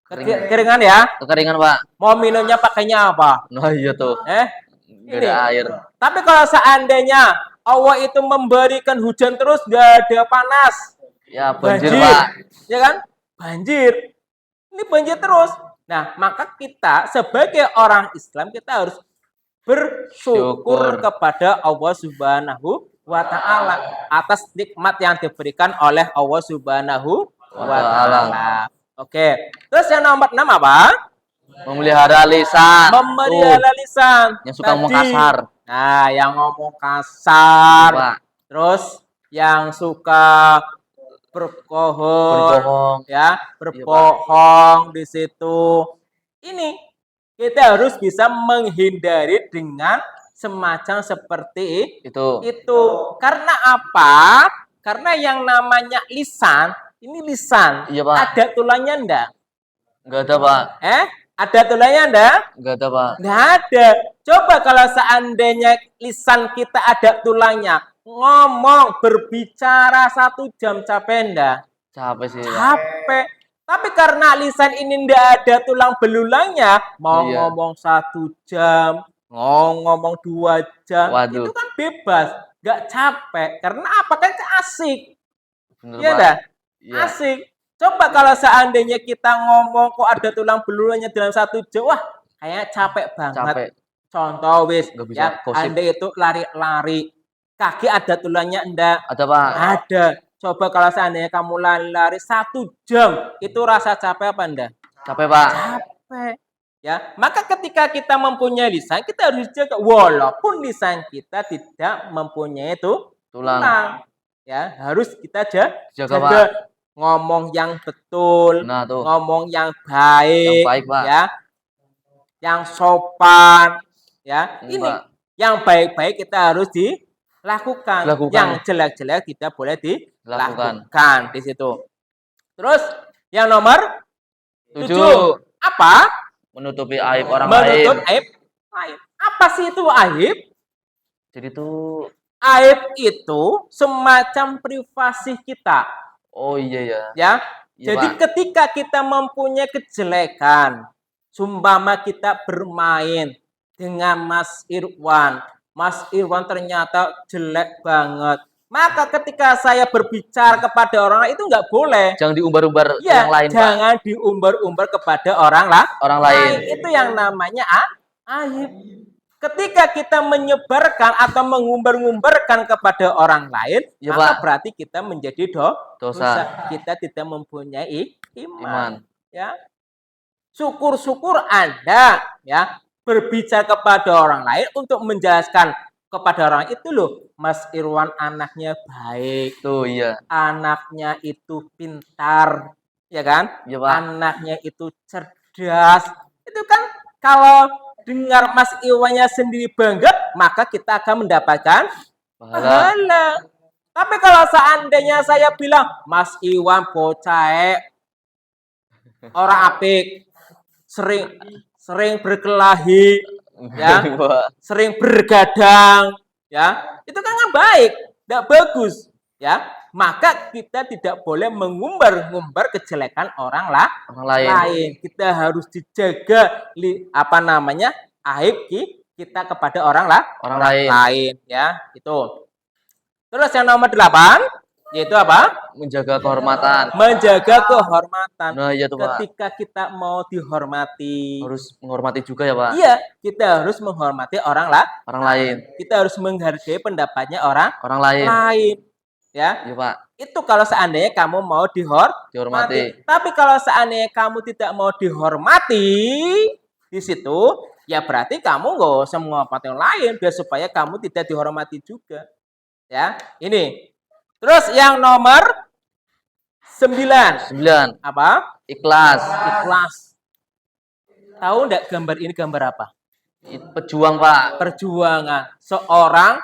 Keringan ya? Kekeringan, Pak. Mau minumnya pakainya apa? Nah, iya tuh. Nggak ada air. Tapi kalau seandainya Allah itu memberikan hujan terus, nggak ada panas, Ya, banjir, Pak. ya kan? Banjir. Ini banjir terus. Nah, maka kita sebagai orang Islam kita harus bersyukur kepada Allah Subhanahu wa taala atas nikmat yang diberikan oleh Allah Subhanahu wa taala. Oke. Terus yang nomor 6 apa? Memelihara lisan. Memelihara lisan. Yang suka ngomong kasar. Nah, yang ngomong kasar. Pak. Terus yang suka berbohong, berbohong di situ. Ini kita harus bisa menghindari dengan semacam seperti itu. Karena apa? Karena yang namanya lisan, ini lisan. Iya, Pak. Ada tulangnya enggak? Enggak ada, Pak. Ada tulangnya enggak? Enggak ada, Pak. Enggak ada. Coba kalau seandainya lisan kita ada tulangnya, ngomong, berbicara 1 jam capek enggak? Capek sih. Capek. Tapi karena lisan ini enggak ada tulang belulangnya, mau ngomong 1 jam, ngomong 2 jam, itu kan bebas, enggak capek. Karena apa? Kan asik. Iya dah? Asik. Coba kalau seandainya kita ngomong kok ada tulang belulangnya dalam 1 jam, wah kayak capek banget. Contoh wis, ya, andai itu lari-lari, kaki ada tulangnya enggak? Ada, Pak. Ada. Coba kalau seandainya kamu lari 1 jam, itu rasa capek apa enggak? Capek, Pak. Capek. Ya, maka ketika kita mempunyai lisan, kita harus jaga walaupun lisan kita tidak mempunyai itu tulang. Ya, harus kita jaga. Pak. Ngomong yang betul, nah, tuh. ngomong yang baik, Pak. Ya, yang sopan, ya. Ini Pak. yang baik-baik kita harus dilakukan. Yang jelek-jelek tidak boleh dilakukan di situ. Terus yang nomor 7 apa? Menutupi aib orang lain. Aib. Apa sih itu aib? Jadi tuh aib itu semacam privasi kita. Oh iya ya. Ya. Jadi Pak, ketika kita mempunyai kejelekan, sumpama kita bermain dengan Mas Irwan, Mas Irwan ternyata jelek banget. Maka ketika saya berbicara kepada orang lain itu nggak boleh. Jangan diumbar-umbar ke Ya, yang lain, Pak. jangan diumbar-umbar kepada orang Orang lain. Itu yang namanya aib. Ketika kita menyebarkan atau mengumbar-ngumbarkan kepada orang lain, Ya, maka Pak. berarti kita menjadi Dosa. Kita tidak mempunyai Iman. iman. Ya, syukur-syukur Anda ya berbicara kepada orang lain untuk menjelaskan kepada orang itu loh, Mas Irwan anaknya baik, Tuh, iya. anaknya itu pintar, ya kan? Iya, Pak. Anaknya itu cerdas. Itu kan kalau dengar Mas Irwannya sendiri bangga, maka kita akan mendapatkan Pahala. pahala. Tapi kalau seandainya saya bilang, Mas Iwan bocah orang apik, sering berkelahi, ya, Pak. sering bergadang, ya, itu kan nggak baik, nggak bagus, ya. Maka kita tidak boleh mengumbar-ngumbar kejelekan orang lain. Kita harus dijaga aib kita kepada orang lain, ya. Itu. Terus yang nomor 8 yaitu apa? Menjaga kehormatan. Menjaga kehormatan. Nah, iya tuh, Pak. Ketika kita mau dihormati, Harus menghormati juga ya, Pak. iya, kita harus menghormati orang lain. Kita harus menghargai pendapatnya orang lain. Ya. Iya, Pak. Itu kalau seandainya kamu mau dihormati. Tapi kalau seandainya kamu tidak mau dihormati di situ, ya berarti kamu nggak usah menghormati orang lain biar supaya kamu tidak dihormati juga. Ya, ini. Terus yang nomor 9. Apa? Ikhlas. Tahu enggak gambar ini gambar apa? Pejuang, Pak. Perjuangan seorang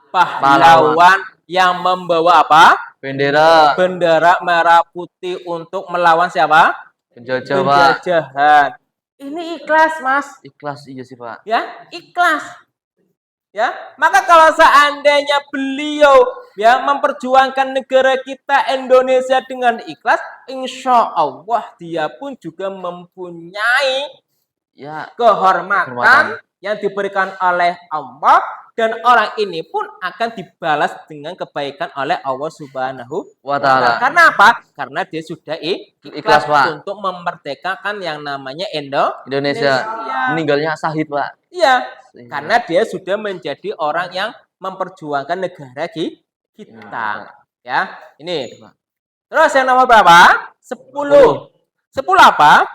pahlawan yang membawa apa? Bendera merah putih untuk melawan siapa? Penjajahan. Ini ikhlas, Mas. Ikhlas, iya sih, Pak. Ya, ikhlas. Ya, maka kalau seandainya beliau ya memperjuangkan negara kita Indonesia dengan ikhlas, insya Allah dia pun juga mempunyai kehormatan yang diberikan oleh Allah, dan orang ini pun akan dibalas dengan kebaikan oleh Allah Subhanahu wa Ta'ala. Karena apa? Karena dia sudah ikhlas Pak, untuk memerdekakan yang namanya Indonesia. Meninggalnya syahid, Pak. Iya, karena dia sudah menjadi orang yang memperjuangkan negara kita. Ya, ini. Terus yang nomor berapa? 10. 10 apa?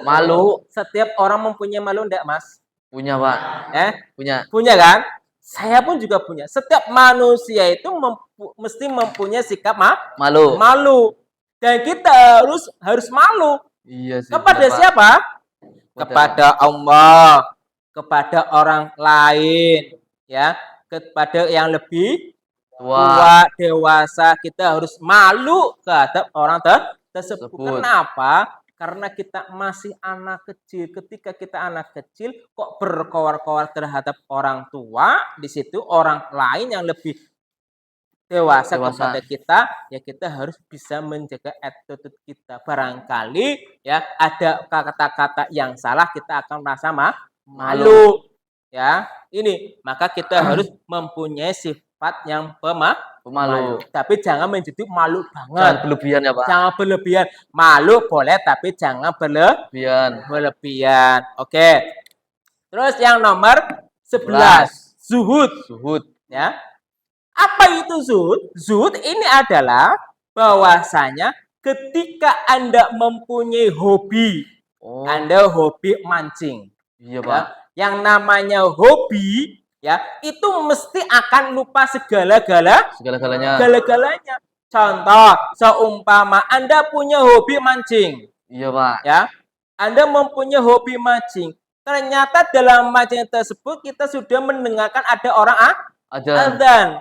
Malu. Setiap orang mempunyai malu enggak, Mas? Punya, Pak. Punya kan? Saya pun juga punya. Setiap manusia itu mesti mempunyai sikap malu. Dan kita harus malu. Iya sih. Kepada siapa? Kepada Allah, kepada orang lain, ya, kepada yang lebih tua, dewasa. Kita harus malu terhadap orang tersebut. Kenapa? Karena kita masih anak kecil. Ketika kita anak kecil, kok berkowar-kowar terhadap orang tua, di situ orang lain yang lebih dewasa kepada kita, ya kita harus bisa menjaga attitude kita. Barangkali ya ada kata-kata yang salah, kita akan merasa malu. Ya, ini maka kita harus mempunyai sifat yang pemalu. Tapi jangan menjadi malu banget. Jangan berlebihan ya, Pak. Jangan berlebihan. Malu boleh tapi jangan berlebihan. Oke. Terus yang nomor 11, zuhud. Ya. Apa itu zuhud? Zuhud ini adalah bahwasanya ketika Anda mempunyai hobi, Anda hobi mancing. Iya, Pak. Yang namanya hobi ya itu mesti akan lupa segalanya. Contoh, seumpama Anda punya hobi mancing. Iya, Pak. Ya. Anda mempunyai hobi mancing. Ternyata dalam mancing tersebut kita sudah mendengarkan ada orang adzan.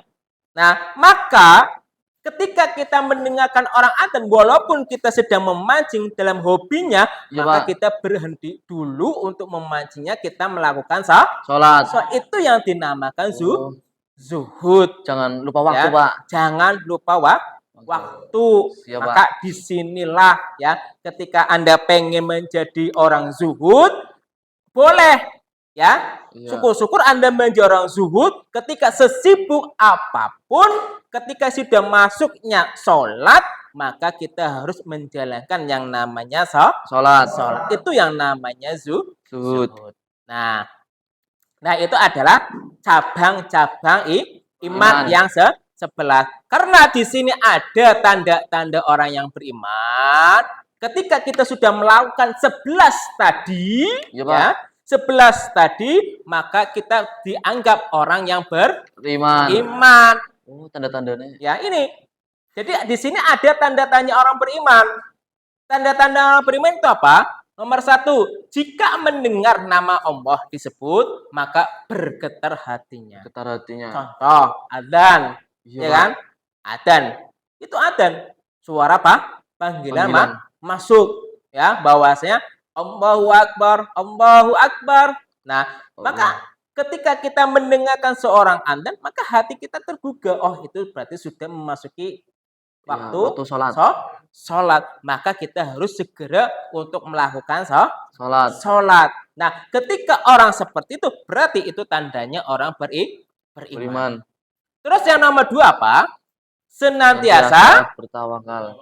Nah, maka ketika kita mendengarkan orang adzan, walaupun kita sedang memancing dalam hobinya, ya, maka kita berhenti dulu untuk memancingnya, kita melakukan sholat. So, itu yang dinamakan zuhud. Jangan lupa waktu, ya, Pak. Jangan lupa waktu. Siap, maka Pak. Disinilah ya, ketika Anda pengen menjadi orang zuhud, boleh Ya, Iya. syukur-syukur Anda menjadi orang zuhud ketika sesibuk apapun, ketika sudah masuknya sholat, maka kita harus menjalankan yang namanya Sholat. sholat. Itu yang namanya Zuhud. zuhud. Nah, itu adalah cabang-cabang iman yang 11. Karena di sini ada tanda-tanda orang yang beriman. Ketika kita sudah melakukan 11 tadi, Iya, Pak. ya, 11 tadi, maka kita dianggap orang yang Beriman. beriman. Oh, tanda-tandanya. Ya, ini. Jadi di sini ada tanda-tanda orang beriman. Tanda-tanda orang beriman itu apa? Nomor 1, jika mendengar nama Allah disebut, maka bergetar hatinya. Getar hatinya. Contoh, adzan, Iya, ya kan? Adzan. Itu adzan. Suara apa? Panggilan masuk, ya, bahwasanya Allahu Akbar, Allahu Akbar. Nah, maka ketika kita mendengarkan seorang adzan, maka hati kita tergugah. Oh, itu berarti sudah memasuki waktu sholat. Sholat. Maka kita harus segera untuk melakukan Sholat. sholat. Nah, ketika orang seperti itu, berarti itu tandanya orang beriman. Terus yang nomor 2 apa? Senantiasa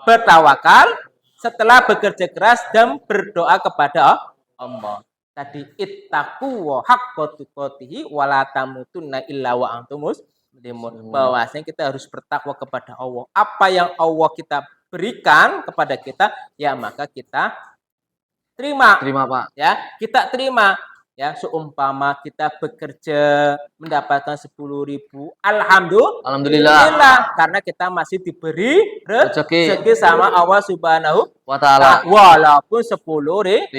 bertawakal setelah bekerja keras dan berdoa kepada Allah. Tadi ittaqu wa haqqa tuqatihi wa la tamutunna illa wa antum muslimun. Bahwasanya kita harus bertakwa kepada Allah. Apa yang Allah kita berikan kepada kita, ya maka kita terima. Terima, Pak. Ya, kita terima. Ya, seumpama kita bekerja mendapatkan 10.000, alhamdulillah, karena kita masih diberi rezeki sama Allah Subhanahu wa Ta'ala. Walaupun 10.000,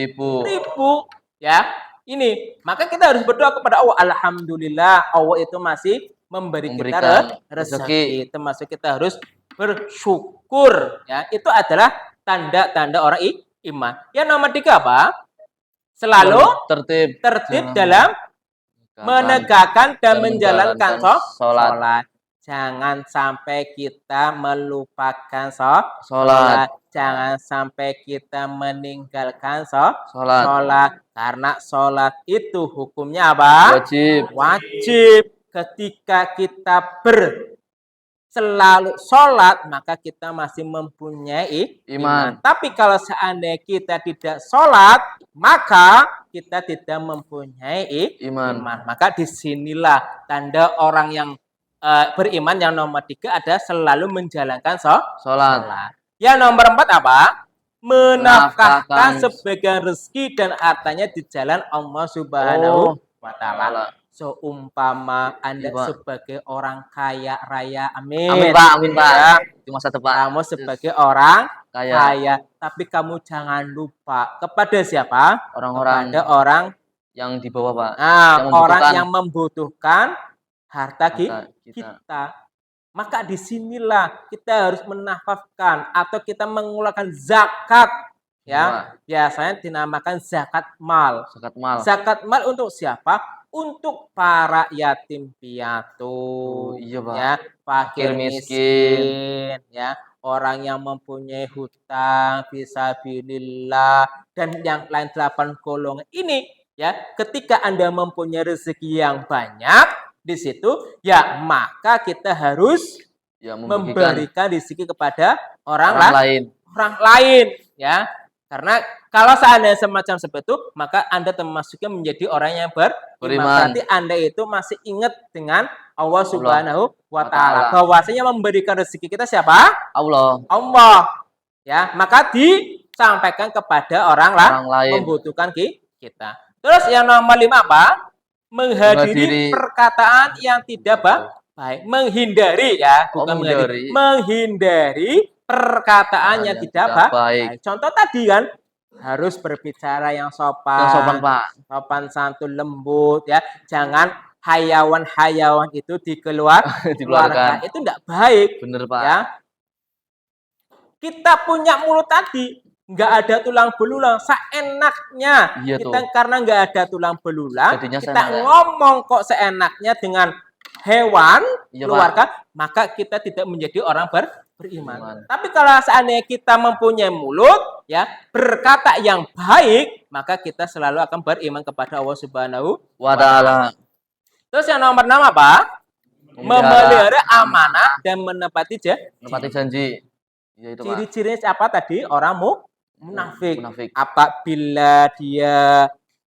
ya. Ini, maka kita harus berdoa kepada Allah. Alhamdulillah, Allah itu masih memberikan kita rezeki. Termasuk kita harus bersyukur. Ya, itu adalah tanda-tanda orang iman. Yang nomor 3 apa? Selalu tertib dalam menegakkan dan menjalankan sholat. Jangan sampai kita melupakan sholat. Jangan sampai kita meninggalkan sholat. Karena sholat itu hukumnya apa? Wajib. Ketika kita selalu sholat, maka kita masih mempunyai iman. Tapi kalau seandainya kita tidak sholat, maka kita tidak mempunyai iman. Maka disinilah tanda orang yang beriman yang nomor 3 ada selalu menjalankan sholat. Yang nomor 4 apa? Menafkahkan sebagian rezeki dan hartanya di jalan Allah Subhanahu wa Ta'ala. Seumpama Anda sebagai orang kaya raya, amin Pak. Ya. Cuma satu, Pak. Kamu sebagai orang kaya, tapi kamu jangan lupa kepada siapa? Kepada orang yang di bawah, Pak. Orang yang membutuhkan harta kita. Maka disinilah kita harus menafkahkan atau kita mengeluarkan zakat. Ya, biasanya dinamakan zakat mal. Zakat mal untuk siapa? Untuk para yatim piatu, ya, fakir miskin, ya, orang yang mempunyai hutang fisabilillah dan yang lain 8 golongan ini, ya. Ketika Anda mempunyai rezeki yang banyak di situ, ya maka kita harus memberikan rezeki kepada orang lain, ya. Karena kalau seandainya semacam seperti itu, maka Anda termasuknya menjadi orang yang beriman. Berarti Anda itu masih ingat dengan Allah Subhanahu wa Ta'ala. Bahwasanya memberikan rezeki kita siapa? Allah. Ya, maka disampaikan kepada orang lain membutuhkan kita. Terus yang nomor 5 apa? Menghadiri perkataan yang tidak baik. Menghindari, ya, bukan menghindari perkataan yang tidak baik. Contoh tadi kan harus berbicara yang sopan, Pak. Sopan santun, lembut, ya. Jangan hayawan itu dikeluarkan. Itu enggak baik. Bener, Pak. Ya. Kita punya mulut tadi enggak ada tulang belulang, seenaknya. Karena enggak ada tulang belulang, kita ngomong kok seenaknya dengan hewan keluarga, maka kita tidak menjadi orang beriman. Tapi kalau seandainya kita mempunyai mulut, ya, berkata yang baik, maka kita selalu akan beriman kepada Allah Subhanahu Wa ta'ala. Terus yang nomor 6 apa? Memelihara amanah dan menepati Menepati janji. Ya itu, Pak. ciri-cirinya apa tadi? Orang munafik. Munafik. Apabila dia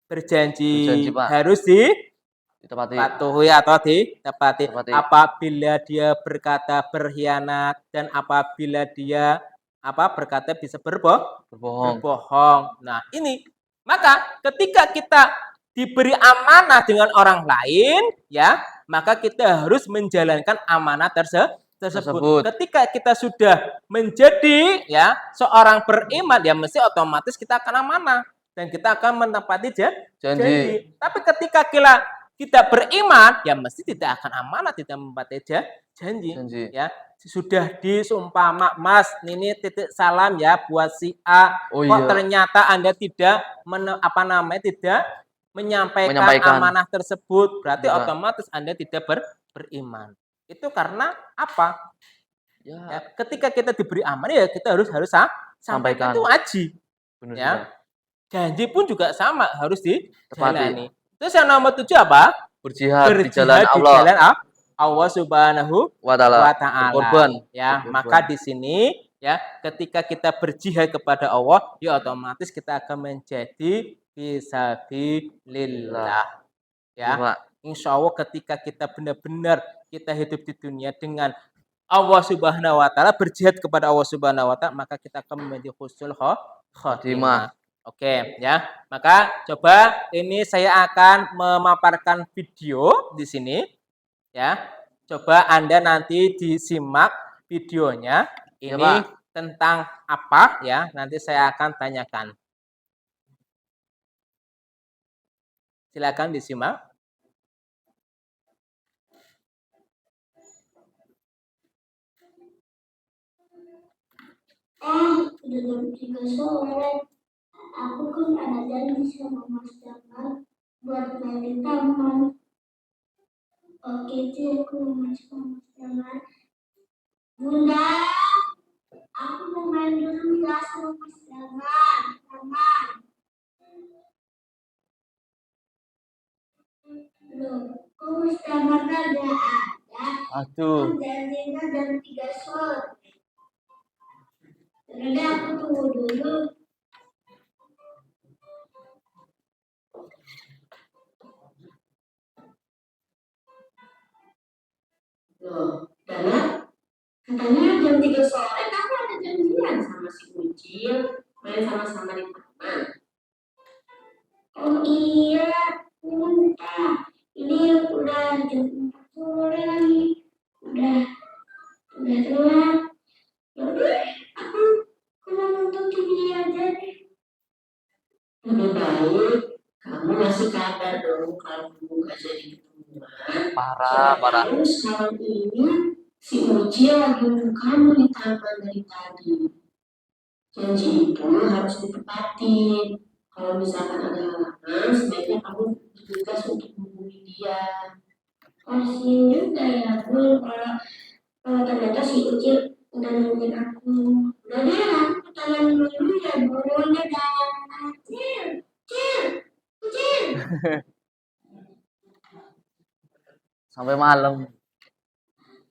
berjanji, Pak. harus Ditepati. dipatuhi atau ditepati. Tepati. Apabila dia berkata berkhianat dan apabila dia berkata bisa Berbohong. berbohong. Nah, ini maka ketika kita diberi amanah dengan orang lain, ya, maka kita harus menjalankan amanah tersebut. Ketika kita sudah menjadi ya seorang beriman, ya mesti otomatis kita akan amanah dan kita akan menepati janji. Tapi ketika kita beriman, ya mesti tidak akan amanah, tidak menepati janji. Ya, sudah disumpama, Mas, ini titip salam ya buat si A. Kok ternyata Anda tidak tidak menyampaikan amanah tersebut, berarti otomatis Anda tidak beriman. Itu karena apa? Ya, ketika kita diberi amanah, ya kita harus sampaikan. Itu wajib. Benar, ya. Janji pun juga sama, harus dijalani. Terus yang nomor 7 apa? Berjihad di jalan Allah. Allah Subhanahu wa ta'ala. Berkorban. Ya, maka di sini ya, ketika kita berjihad kepada Allah, ya otomatis kita akan menjadi fisabilillah. Ya, insya Allah ketika kita benar-benar kita hidup di dunia dengan Allah Subhanahu wa ta'ala, berjihad kepada Allah Subhanahu wa ta'ala, maka kita akan menjadi husnul khotimah. Oke, ya. Maka coba ini saya akan memaparkan video di sini. Ya. Coba Anda nanti disimak videonya. Ini tentang apa ya? Nanti saya akan tanyakan. Silakan disimak. Udah jam 3 sore. Aku kan ada janji sama Mas Jamal buat main taman. Oke, aku mau main sama Mas Jamal. Bunda, aku mau main dulu ya sama Mas Jamal. Taman. Loh, kok Mas Jamal ada? Aduh. Kan janjinya jam 3 sore. Jadi aku tunggu dulu. Loh, Dana, katanya jam 3 sore kamu ada janjian sama si Ucil, main sama-sama di taman. Oh iya, bentar. Ini udah jam 4 sore lagi. Udah telat. Yaudah, aku nonton TV aja deh. Lebih baik kamu ngasih kabar dong kalau kamu gak jadi ketemuan. Parah. Sekarang ini si Uci lagi nunggu kamu di taman dari tadi. Janji itu harus ditepati. Kalau misalkan ada halangan, sebaiknya kamu tugas untuk menghubungi dia. Kasian juga ya, Bu, kalau ternyata si Uci udah nungguin aku. Udah deh, aku ke taman dulu ya, Bu. Dadah. Cil. Sampai malam.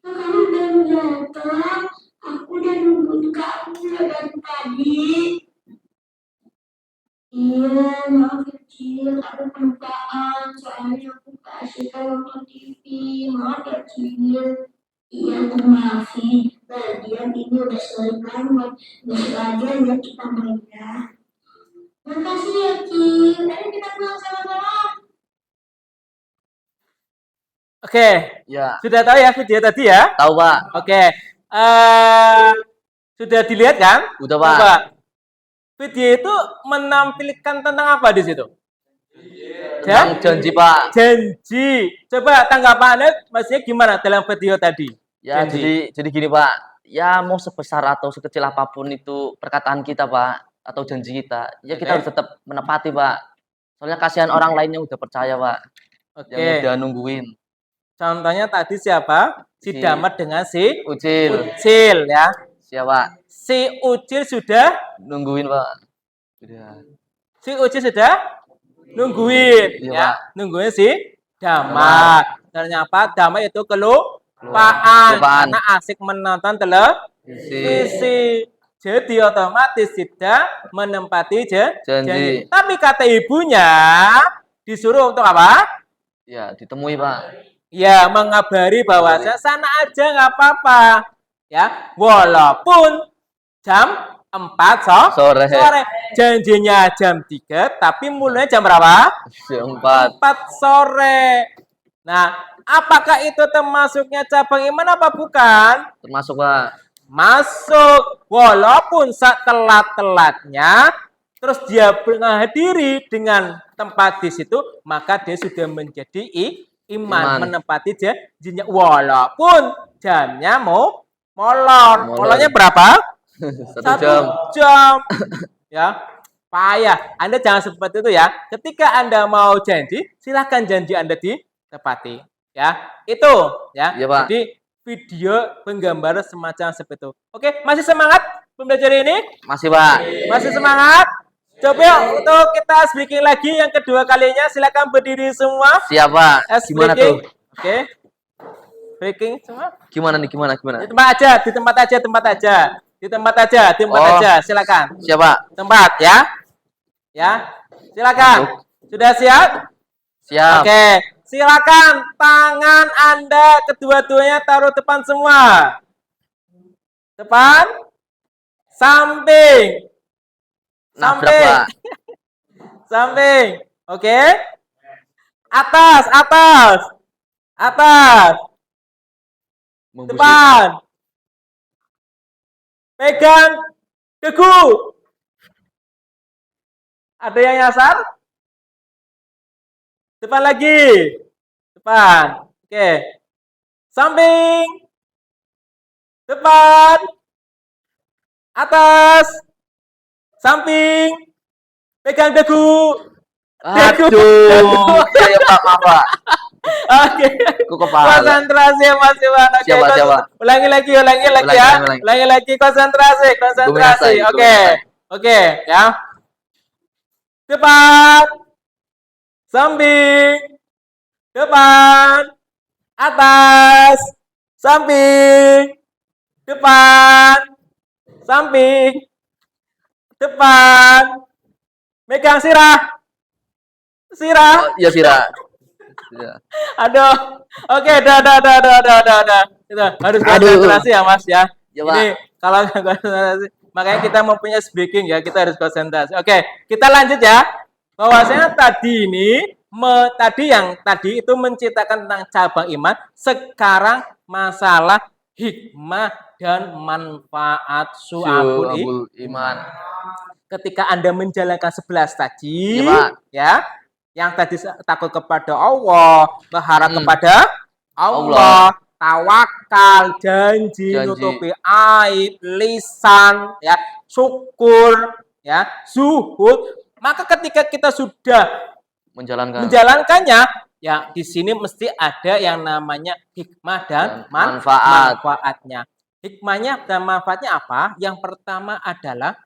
Kamu belum datang. Aku udah nungguin kamu dari tadi. Iya, maaf kecil. Aku kelupaan. Soalnya aku keasikan nonton TV. Maaf ya, Cil. Iya, aku maafin. Lagian ini udah sering banget. Besok aja ya kita main ya. Makasih ya, Cil. Ayo kita pulang sama-sama. Oke, Ya. Sudah tahu ya video tadi ya? Tahu, Pak. Oke, sudah dilihat kan? Udah, Pak. Coba. Video itu menampilkan tentang apa di situ? Tentang janji, Pak. Janji. Coba tanggapannya maksudnya gimana dalam video tadi? Ya, Janji. jadi gini, Pak. Ya, mau sebesar atau sekecil apapun itu perkataan kita, Pak, atau janji kita, ya kita harus tetap menepati, Pak. Soalnya kasihan orang lain yang udah percaya, Pak. Yang udah nungguin. Contohnya tadi siapa? Si Damat dengan si Ucil ya. Siapa? Si Ucil sudah nungguin, Pak. Udah. Si Uci sudah nungguin, Iya, ya, Pak. nungguin si Damar. Ternyata Damar itu kelupaan Kelupaan. karena asik menonton televisi. Jadi otomatis tidak menempati janji. Janji. Tapi kata ibunya disuruh untuk apa? Ya, ditemui, Pak. Ya, mengabari bahwasanya sana aja nggak apa-apa. Ya, walaupun jam 4 Sore. Janjinya jam 3, tapi mulainya jam berapa? Jam 4. 4 sore. Nah, apakah itu termasuknya cabang iman apa bukan? Termasuk, Pak. Masuk. Walaupun setelat-telatnya, terus dia menghadiri dengan tempat di situ, maka dia sudah menjadi iman. Menempati janjinya. Walaupun jamnya molor. Molornya berapa? 1 jam. Ya, payah. Anda jangan seperti itu ya. Ketika Anda mau janji, silahkan janji Anda ditepati. Ya, itu ya. Iya, Pak. Jadi video penggambaran semacam seperti itu. Oke, masih semangat pembelajaran ini? Masih, Pak. Masih semangat? Coba untuk kita speaking lagi yang kedua kalinya. Silakan berdiri semua. Siap, Pak. Gimana tuh? Oke. Speaking semua. Gimana nih? Gimana? Di tempat aja. Silakan. Siap, Pak. Tempat ya. Ya. Silakan. Sudah siap? Siap. Oke. Silakan tangan Anda kedua-duanya taruh depan semua. Depan. Samping. Nabrak, Pak. Samping. Oke. Atas. Membusik. Depan. Pegang dagu. Ada yang nyasar? Depan lagi. Depan. Oke. Samping. Depan. Atas. Samping. Pegang dagu. Aduh. Iya, Pak. Maaf, Pak. Oke. Ku kepala. Konsentrasi Mas Iwan. Oke, Siapa? Ulangi lagi ya. Ulangi. Ulangi lagi konsentrasi. Oke, ya. Depan. Samping. Depan. Atas. Samping. Depan. Samping. Depan. Megang sirah. Iya, Sira. Ya. Aduh. Oke, dah. Itu harus konsentrasi ya, Mas ya. Ya, Pak. Ini kalau nggak konsentrasi, makanya kita mempunyai speaking ya, kita harus konsentrasi. Oke, kita lanjut ya. Bahwasanya tadi itu menceritakan tentang cabang iman, sekarang masalah hikmah dan manfaat su'abul iman. Ketika Anda menjalankan 11 tadi, Ya, Pak. ya, yang tadi takut kepada Allah, berharap kepada Allah, tawakal, janji, nutupi aib, lisan, ya, syukur, ya, zuhud. Maka ketika kita sudah menjalankannya, ya di sini mesti ada yang namanya hikmah dan manfaatnya. Hikmahnya dan manfaatnya apa? Yang pertama adalah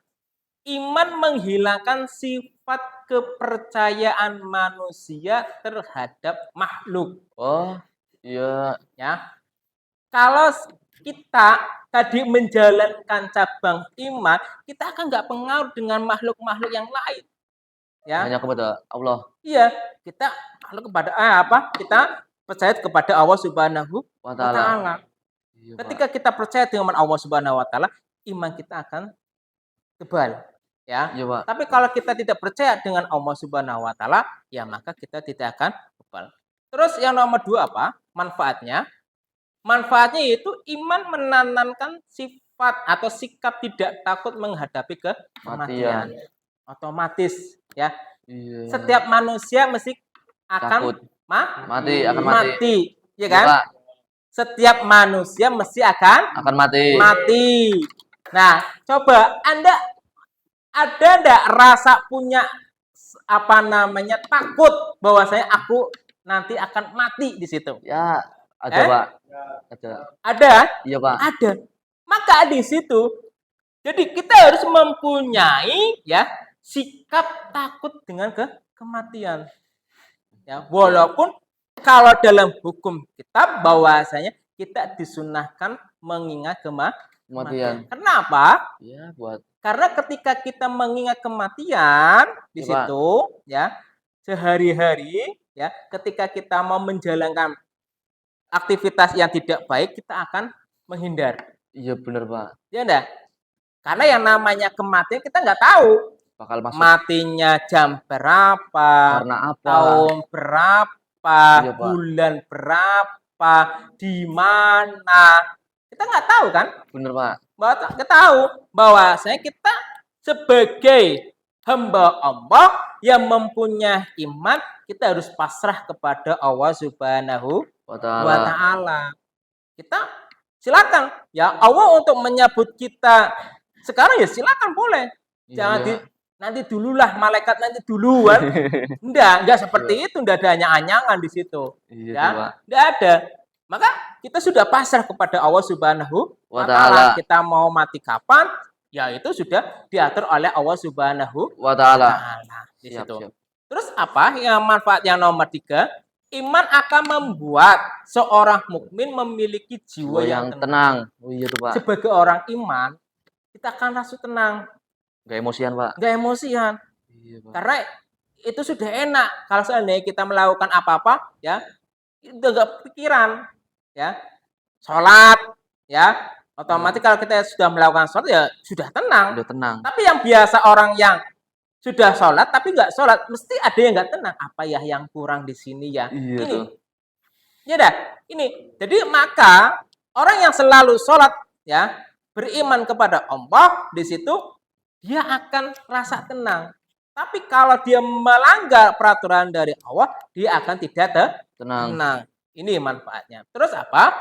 iman menghilangkan sifat kepercayaan manusia terhadap makhluk. Oh, iya. Ya. Kalau kita tadi menjalankan cabang iman, kita akan nggak pengaruh dengan makhluk-makhluk yang lain. Ya. Hanya kepada Allah. Iya, kita kepada Kita percaya kepada Allah Subhanahu wa Ta'ala. Iya, ketika kita percaya dengan Allah Subhanahu wa Ta'ala, iman kita akan tebal. Ya. Iya, Pak. Tapi kalau kita tidak percaya dengan Allah Subhanahu wa Ta'ala, ya maka kita tidak akan tebal. Terus yang nomor 2 apa? Manfaatnya. Manfaatnya itu iman menanamkan sifat atau sikap tidak takut menghadapi kematian. Otomatis ya. Iya. Setiap manusia mesti akan mati, ya kan? Iya, setiap manusia mesti akan mati. Nah, coba Anda ada enggak rasa punya takut bahwasanya aku nanti akan mati di situ? Ya, ada, Pak. Ada? Iya, Pak. Ada. Maka di situ jadi kita harus mempunyai ya sikap takut dengan kematian. Ya, walaupun kalau dalam hukum kitab bahwasanya kita disunahkan mengingat kematian. Kematian. Kenapa? Ya, buat Karena ketika kita mengingat kematian di Ya, Pak. situ ya sehari-hari ya ketika kita mau menjalankan aktivitas yang tidak baik kita akan menghindar. iya bener, Pak. Ya enggak? Karena yang namanya kematian kita nggak tahu Bakal masuk matinya jam berapa, karena apa? tahun berapa, Iya, Pak. bulan berapa, di mana. Kita nggak tahu kan? Bener, Pak. Bahwa kita tahu bahwasanya kita sebagai hamba Allah yang mempunyai iman, kita harus pasrah kepada Allah Subhanahu Wa wa ta'ala. taala. Kita silakan ya Allah untuk menyebut kita sekarang ya silakan boleh. Jangan Iya. nanti dululah malaikat nanti duluan. Enggak seperti itu, enggak ada anyangan di situ. Iya, Ya, Pak. enggak ada. Maka kita sudah pasrah kepada Allah Subhanahu Wa wa ta'ala. taala. Kita mau mati kapan? Ya itu sudah diatur oleh Allah Subhanahu Wa ta'ala. taala di Siap, situ. siap. Terus apa yang manfaat yang nomor 3? Iman akan membuat seorang mukmin memiliki jiwa yang tenang. Oh iya tuh, Pak. Sebagai orang iman, kita akan rasa tenang, Gak emosian, Pak. nggak emosian. Iya, Pak. Karena itu sudah enak. Kalau seandainya kita melakukan apa-apa, ya itu nggak pikiran, ya sholat, ya otomatis kalau kita sudah melakukan sholat ya sudah tenang. Udah tenang. Tapi yang biasa orang yang sudah sholat tapi nggak sholat, mesti ada yang nggak tenang. Apa ya yang kurang di sini ya? Iya Ini, tuh. ya dah. Ini. Jadi maka orang yang selalu sholat, ya beriman kepada Allah di situ dia akan rasa tenang. Tapi kalau dia melanggar peraturan dari Allah, dia akan tidak Tenang. tenang. Ini manfaatnya. Terus apa?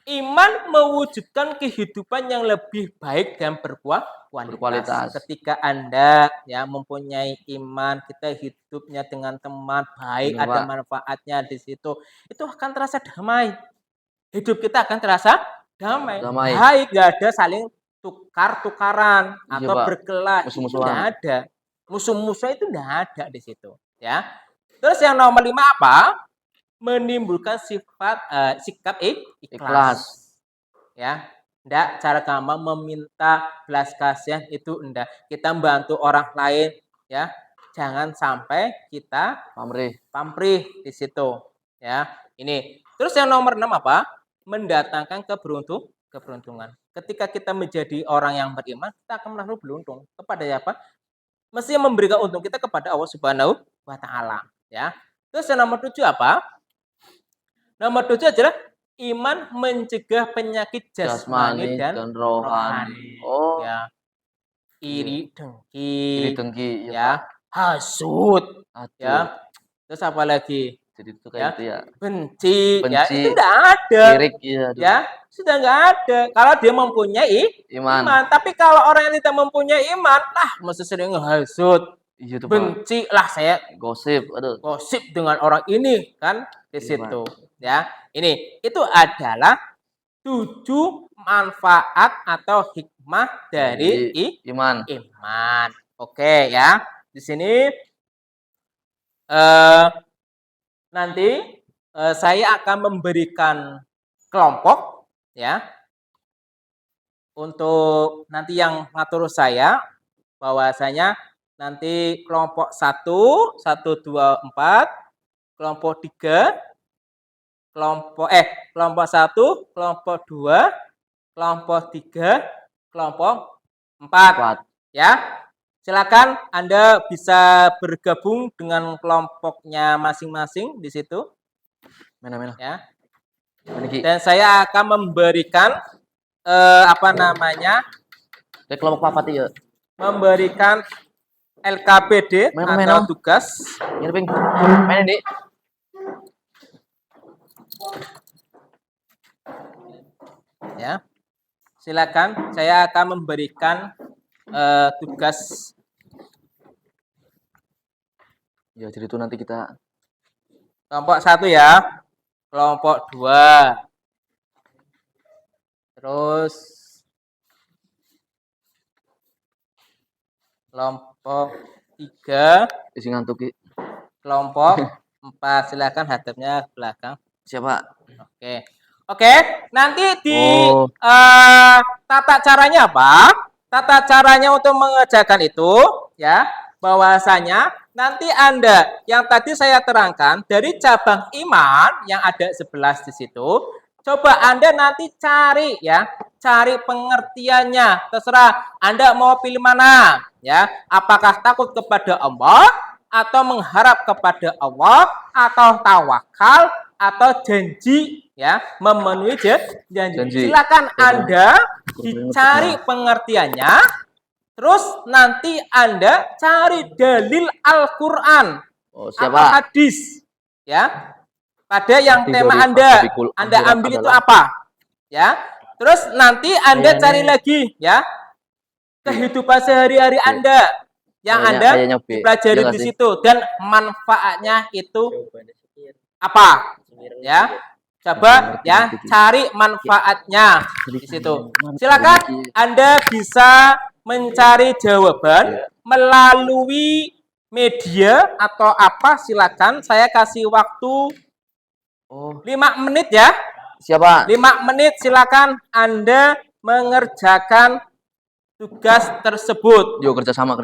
Iman mewujudkan kehidupan yang lebih baik dan berkualitas. Ketika Anda ya mempunyai iman, kita hidupnya dengan teman baik, Benar, ada Pak. manfaatnya di situ. Itu akan terasa damai. Hidup kita akan terasa damai. Damai. Baik, nggak ada saling tukar-tukaran Iya, atau Pak. berkelahi. Itu Musuh-musuhan. nggak ada. Musuh-musuh itu nggak ada di situ. Ya. Terus yang nomor 5 apa? Menimbulkan sikap ikhlas. Ya, enggak cara gampang meminta belas kasihan itu enggak. Kita membantu orang lain ya. Jangan sampai kita pamrih di situ ya. Ini. Terus yang nomor 6 apa? Mendatangkan keberuntungan. Ketika kita menjadi orang yang beriman, kita akan merasa beruntung. Kepada siapa? Mesti memberikan untung kita kepada Allah Subhanahu wa taala ya. Terus yang nomor 7 apa? Nomor 7 adalah iman mencegah penyakit jasmani dan rohani. Oh. Ya. Iri, dengki, Dengki. ya. Hasud, Aduh. ya. Terus apa lagi? Jadi itu kayak itu ya. Benci, ya. Benci. Itu enggak ada. Sirik, iya. Ya, sudah enggak ada. Kalau dia mempunyai iman. Tapi kalau orang yang tidak mempunyai iman, mesti sering hasud. Iya tuh, Pak. Benci lah saya Gosip, aduh. gosip dengan orang ini kan di Iya, situ. Ya, ini itu adalah 7 manfaat atau hikmah dari iman. Oke ya. Di sini nanti saya akan memberikan kelompok ya. Untuk nanti yang ngatur saya bahwasanya nanti kelompok 1, 1, 2, 4, kelompok 3, kelompok 1, kelompok 2, kelompok 3, kelompok 4. Ya. Silakan Anda bisa bergabung dengan kelompoknya masing-masing di situ. Mana. Ya. Dan saya akan memberikan kelompok apa ya? Memberikan LKPD atau tugas. Main ini. Ya. Silakan, saya akan memberikan tugas. Ya, jadi itu nanti kita Kelompok 1 ya. Kelompok 2. Terus kelompok Kelompok 3, Isi ngantuk Ki. kelompok 4. Silakan hadapnya ke belakang. Siapa? Oke. Oke, nanti di Oh. tata caranya apa? Tata caranya untuk mengerjakan itu ya, bahwasanya nanti Anda yang tadi saya terangkan dari cabang iman yang ada 11 di situ, coba Anda nanti cari ya, cari pengertiannya. Terserah Anda mau pilih mana ya. Apakah takut kepada Allah atau mengharap kepada Allah atau tawakal atau janji ya, memenuhi janji. Silakan Anda dicari pengertiannya, terus nanti Anda cari dalil Al-Qur'an Oh, atau siapa? hadis ya. Pada yang Arti tema dari Anda akhirat ambil itu adalah- apa? Ya. Terus nanti Anda Kayaknya- cari lagi ya, kehidupan sehari-hari Anda yang Kayaknya Anda B. dipelajari Iya nggak di sih? situ dan manfaatnya itu apa? Ya. Coba ya cari manfaatnya di situ. Silakan Anda bisa mencari jawaban melalui media atau apa, silakan. Saya kasih waktu Oh, 5 menit ya. siapa? 5 menit silakan Anda mengerjakan tugas tersebut. Yuk kerjasama.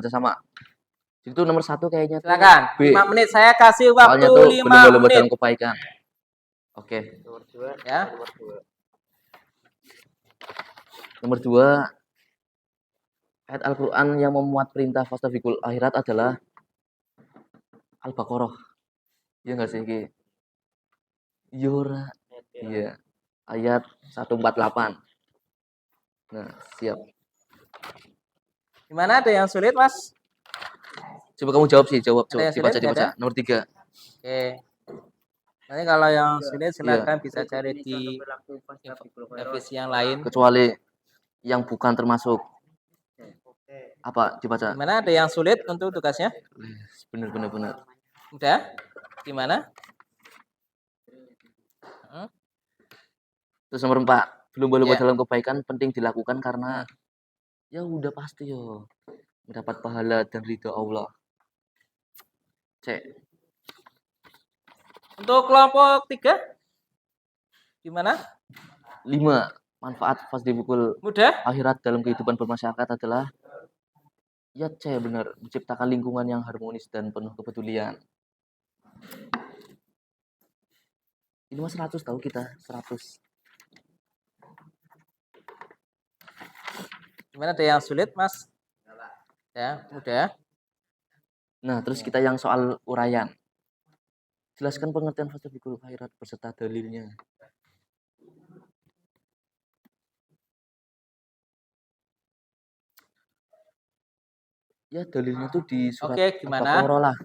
Itu nomor 1 kayaknya tuh Silakan. B. 5 menit. Saya kasih waktu Soalnya tuh 5 belum menit. dalam kebaikan. Oke. Ya. Nomor 2, ayat Al-Qur'an yang memuat perintah fastabiqul akhirat adalah Al-Baqarah. Iya enggak sih, Ki? Yora. Iya. Ayat 148. Nah, siap. Gimana, ada yang sulit, Mas? Coba kamu jawab sih, jawab. Ada yang Dibaca, sulit, dibaca. Nomor 3. Oke. Nanti kalau yang sulit silakan bisa cari di revisi yang lain. Kecuali yang bukan termasuk. Apa? Dibaca. Gimana, ada yang sulit untuk tugasnya? Bener. Udah? Gimana? Terus nomor 4, berlomba-lomba Ya. dalam kebaikan penting dilakukan karena ya udah pasti yo mendapat pahala dan ridho Allah. Cek. Untuk kelompok 3 gimana? 5, manfaat fastabiqul Mudah? akhirat dalam kehidupan bermasyarakat adalah ya benar, menciptakan lingkungan yang harmonis dan penuh kepedulian. Ini mas 100 tahu kita 100. Gimana, ada yang sulit, Mas? Ya, mudah. Nah, terus kita yang soal uraian. Jelaskan pengertian fastabiqul akhirat beserta dalilnya. Ya dalilnya tuh di surat Oke, gimana? Al-Baqarah lah.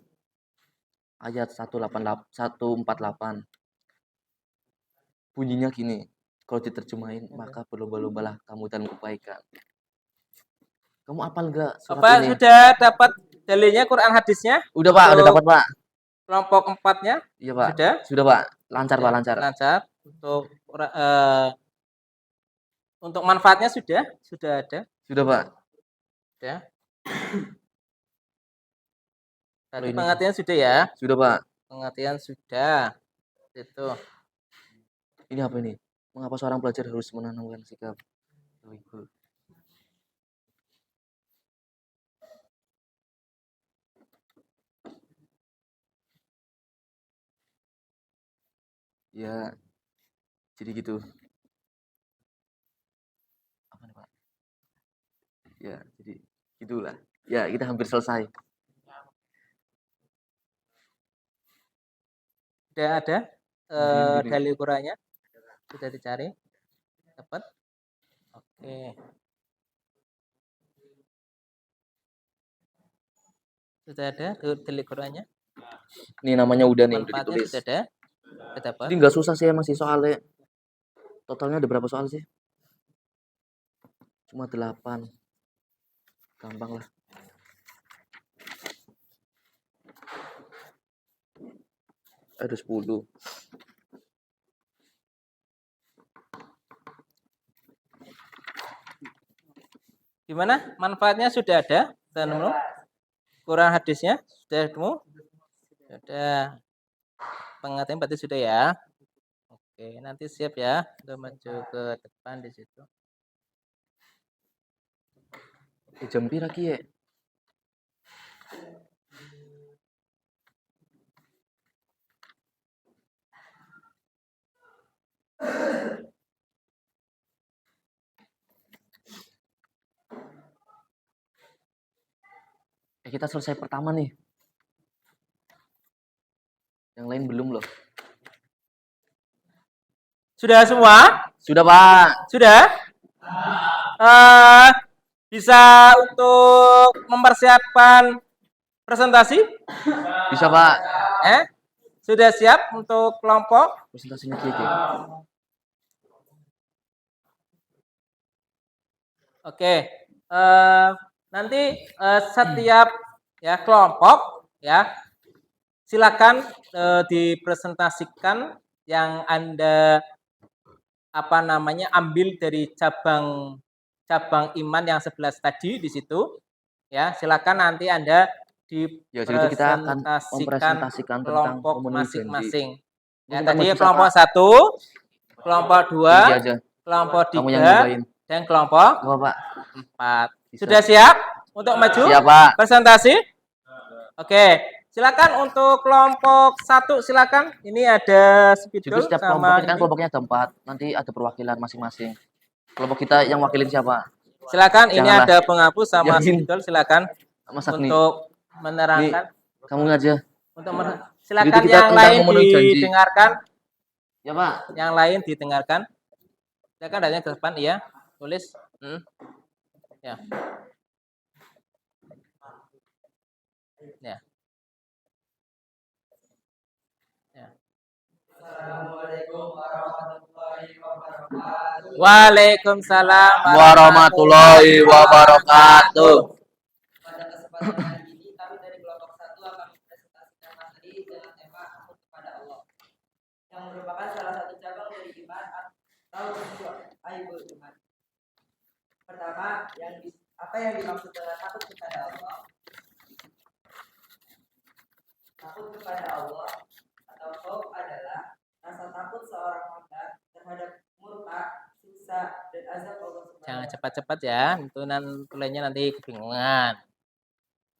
Ayat 148. Bunyinya gini. Kalau diterjemahin, maka berlomba-lombalah kamu dalam kebaikan. Kamu apal enggak surat Bapak ini? sudah dapat dalilnya, Quran hadisnya? Udah Pak, udah Untuk dapat Pak. Kelompok 4-nya? Iya Pak. Sudah? Sudah Pak. Lancar Ya, Pak, lancar. Lancar. Untuk manfaatnya sudah ada. Sudah Pak. Ya. Oh, Tadi ini. pengertian sudah ya? Sudah Pak. Pengertian sudah. Itu. Ini apa ini? Mengapa seorang pelajar harus menanamkan sikap tawakkul? Ya, jadi gitu. Apa nih Pak? Ya, jadi gitulah. Ya, kita hampir selesai. Sudah ada Ini. dalil Qurannya? Sudah dicari? Dapat? Oke. Sudah ada dalil Qurannya? Ini namanya udah nih, udah Manfaatnya ditulis. sudah ada? Sudah dapat? Jadi nggak susah sih emang sih soalnya. Totalnya ada berapa soal sih? Cuma 8. Gampang lah. Ada 10. Gimana? Manfaatnya sudah ada? Sudah nemu? Quran hadisnya sudah ketemu? Sudah. Pengertian berarti sudah ya. Oke, nanti siap ya untuk maju ke depan di situ. Jam pira ki ya? Kita selesai pertama nih. Yang lain belum loh. Sudah semua? Sudah, Pak. Sudah? Bisa untuk mempersiapkan presentasi? Bisa, Pak. Sudah siap untuk kelompok? Presentasinya Ki. Oke. Nanti setiap ya kelompok ya silakan dipresentasikan yang Anda ambil dari cabang iman yang 11 tadi di situ. Ya, silakan nanti Anda dipresentasikan kelompok masing-masing. Ya, tadi kelompok 1, kelompok 2, kelompok 3, dan kelompok 4. Sudah siap untuk maju? Siap, Pak. Presentasi? Oke. Silakan untuk kelompok 1 silakan. Ini ada spidol Jadi setiap kelompok ini kan kelompoknya ada 4. Nanti ada perwakilan masing-masing. Kelompok kita yang wakilin siapa? Silakan, ini Janganlah. ada penghapus sama spidol silakan Mas untuk menerangkan. Nih, kamu aja. Silakan yang lain didengarkan. Ya, Pak. Yang lain didengarkan. Silakan datanya ke depan, iya. Tulis. Ya. Ya. Assalamualaikum warahmatullahi wabarakatuh. Waalaikumsalam warahmatullahi wabarakatuh. Pada kesempatan hari ini kami dari kelompok 1 akan mempresentasikan materi dengan tema takut kepada Allah, yang merupakan salah satu cabang dari iman atau syu'aibul iman. Pertama, apa yang dimaksud dengan takut kepada Allah? Takut kepada Allah atau khauf adalah rasa takut seorang hamba terhadap murka, siksa, dan azab Allah Subhanahu. Jangan cepat-cepat ya, tulisannya nanti kebingungan.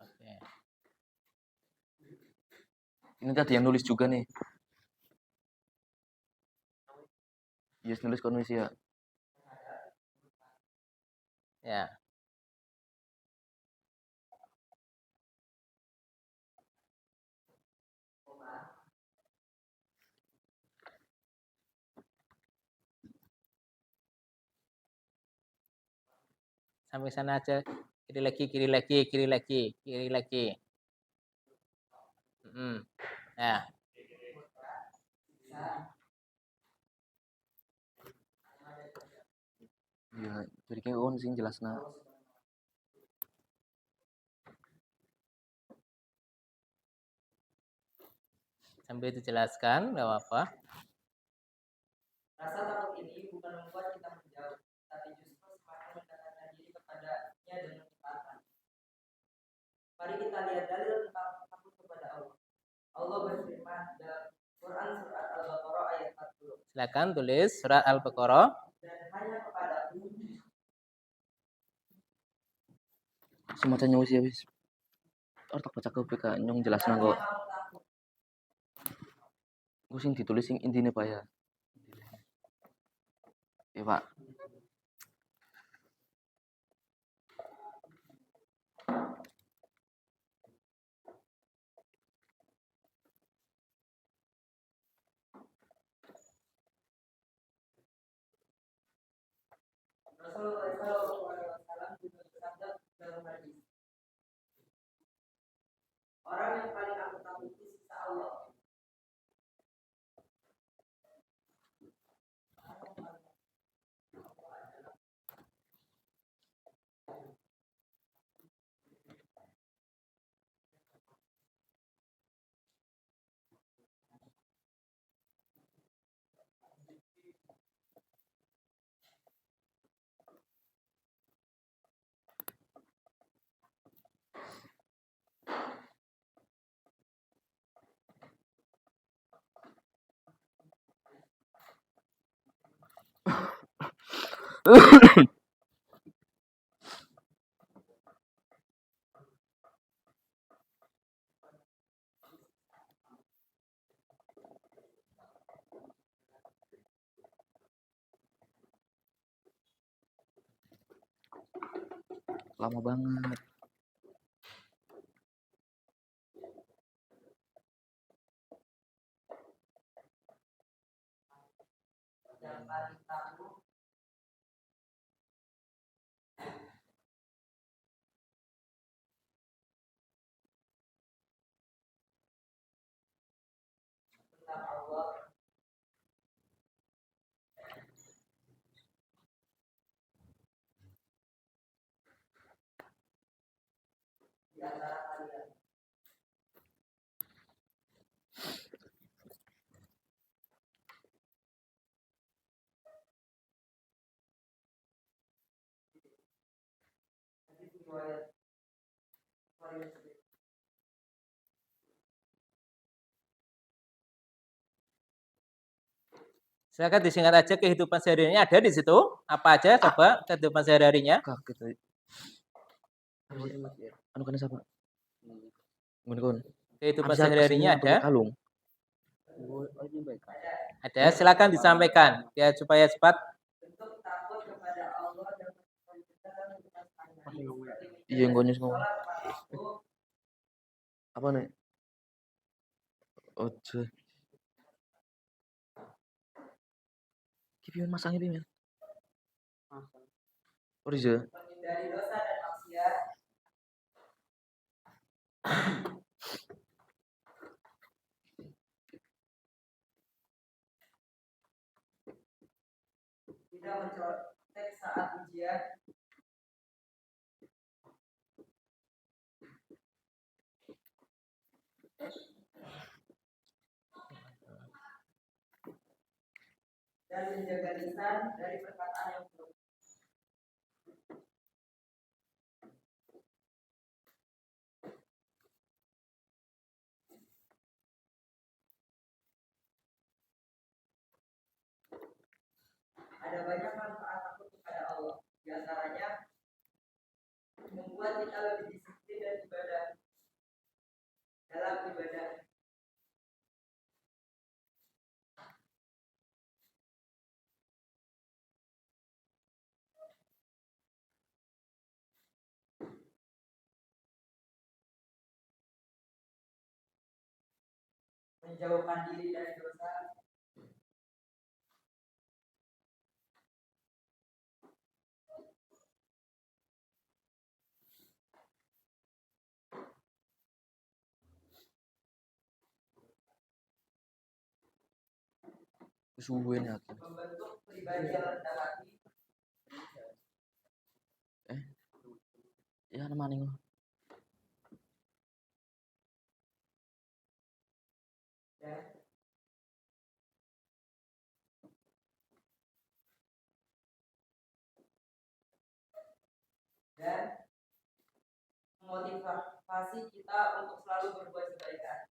Oke. Ini tadi yang nulis juga nih. Yes, nulis komisi ya. Ya. Sampai sana aja. Kiri lagi. Ya. Ya, jadi kayak sih jelasna. Sambil dijelaskan, nggak apa-apa. Rasa takut ini bukan membuat kita menjauh, tapi justru semakin mendekatkan diri kepadanya dengan ketaatan. Mari kita lihat dalil tentang takut kepada Allah. Allah berfirman dalam Quran surat Al-Baqarah ayat 40. Silakan tulis surat Al-Baqarah. Dan hanya kepadaku. Semacamnya wis ya wis. Tak baca ke PK nyong jelasna kok. Gue sing ditulis sing intine Pak ya. Ya, Pak. Rasulullah SAW juga bersabda dalam hadis, orang yang paling aku takuti siksa Allah. Lama banget. Yang paling tahu tentang Allah di antara kalian. Hadis riwayat Bukhari Muslim. Silakan disingkat aja kehidupan sehari-harinya ada di situ. Apa aja coba kehidupan sehari-harinya? Kaget tadi. Anu kan siapa? Gun. Kehidupan sehari-harinya ada. Kalung. Ada, silakan disampaikan ya supaya cepat. Bentuk takut kepada Allah dan mencegah Iya, yang gonyos ngomong. Apa nih? Ojo. Kipion masangnya pimen. Oriza. menghindari dosa dan maksiat, tidak mencontek saat ujian, dan menjaga lisan dari perkataan yang buruk. Ada banyak manfaat takut kepada Allah. Di antaranya membuat kita lebih disiplin dan ibadah dalam ibadah. Menjauhkan diri dari dosa, Suwen yakin. membentuk pribadi yang rendah hati, Ya ana maning. dan memotivasi kita untuk selalu berbuat kebaikan.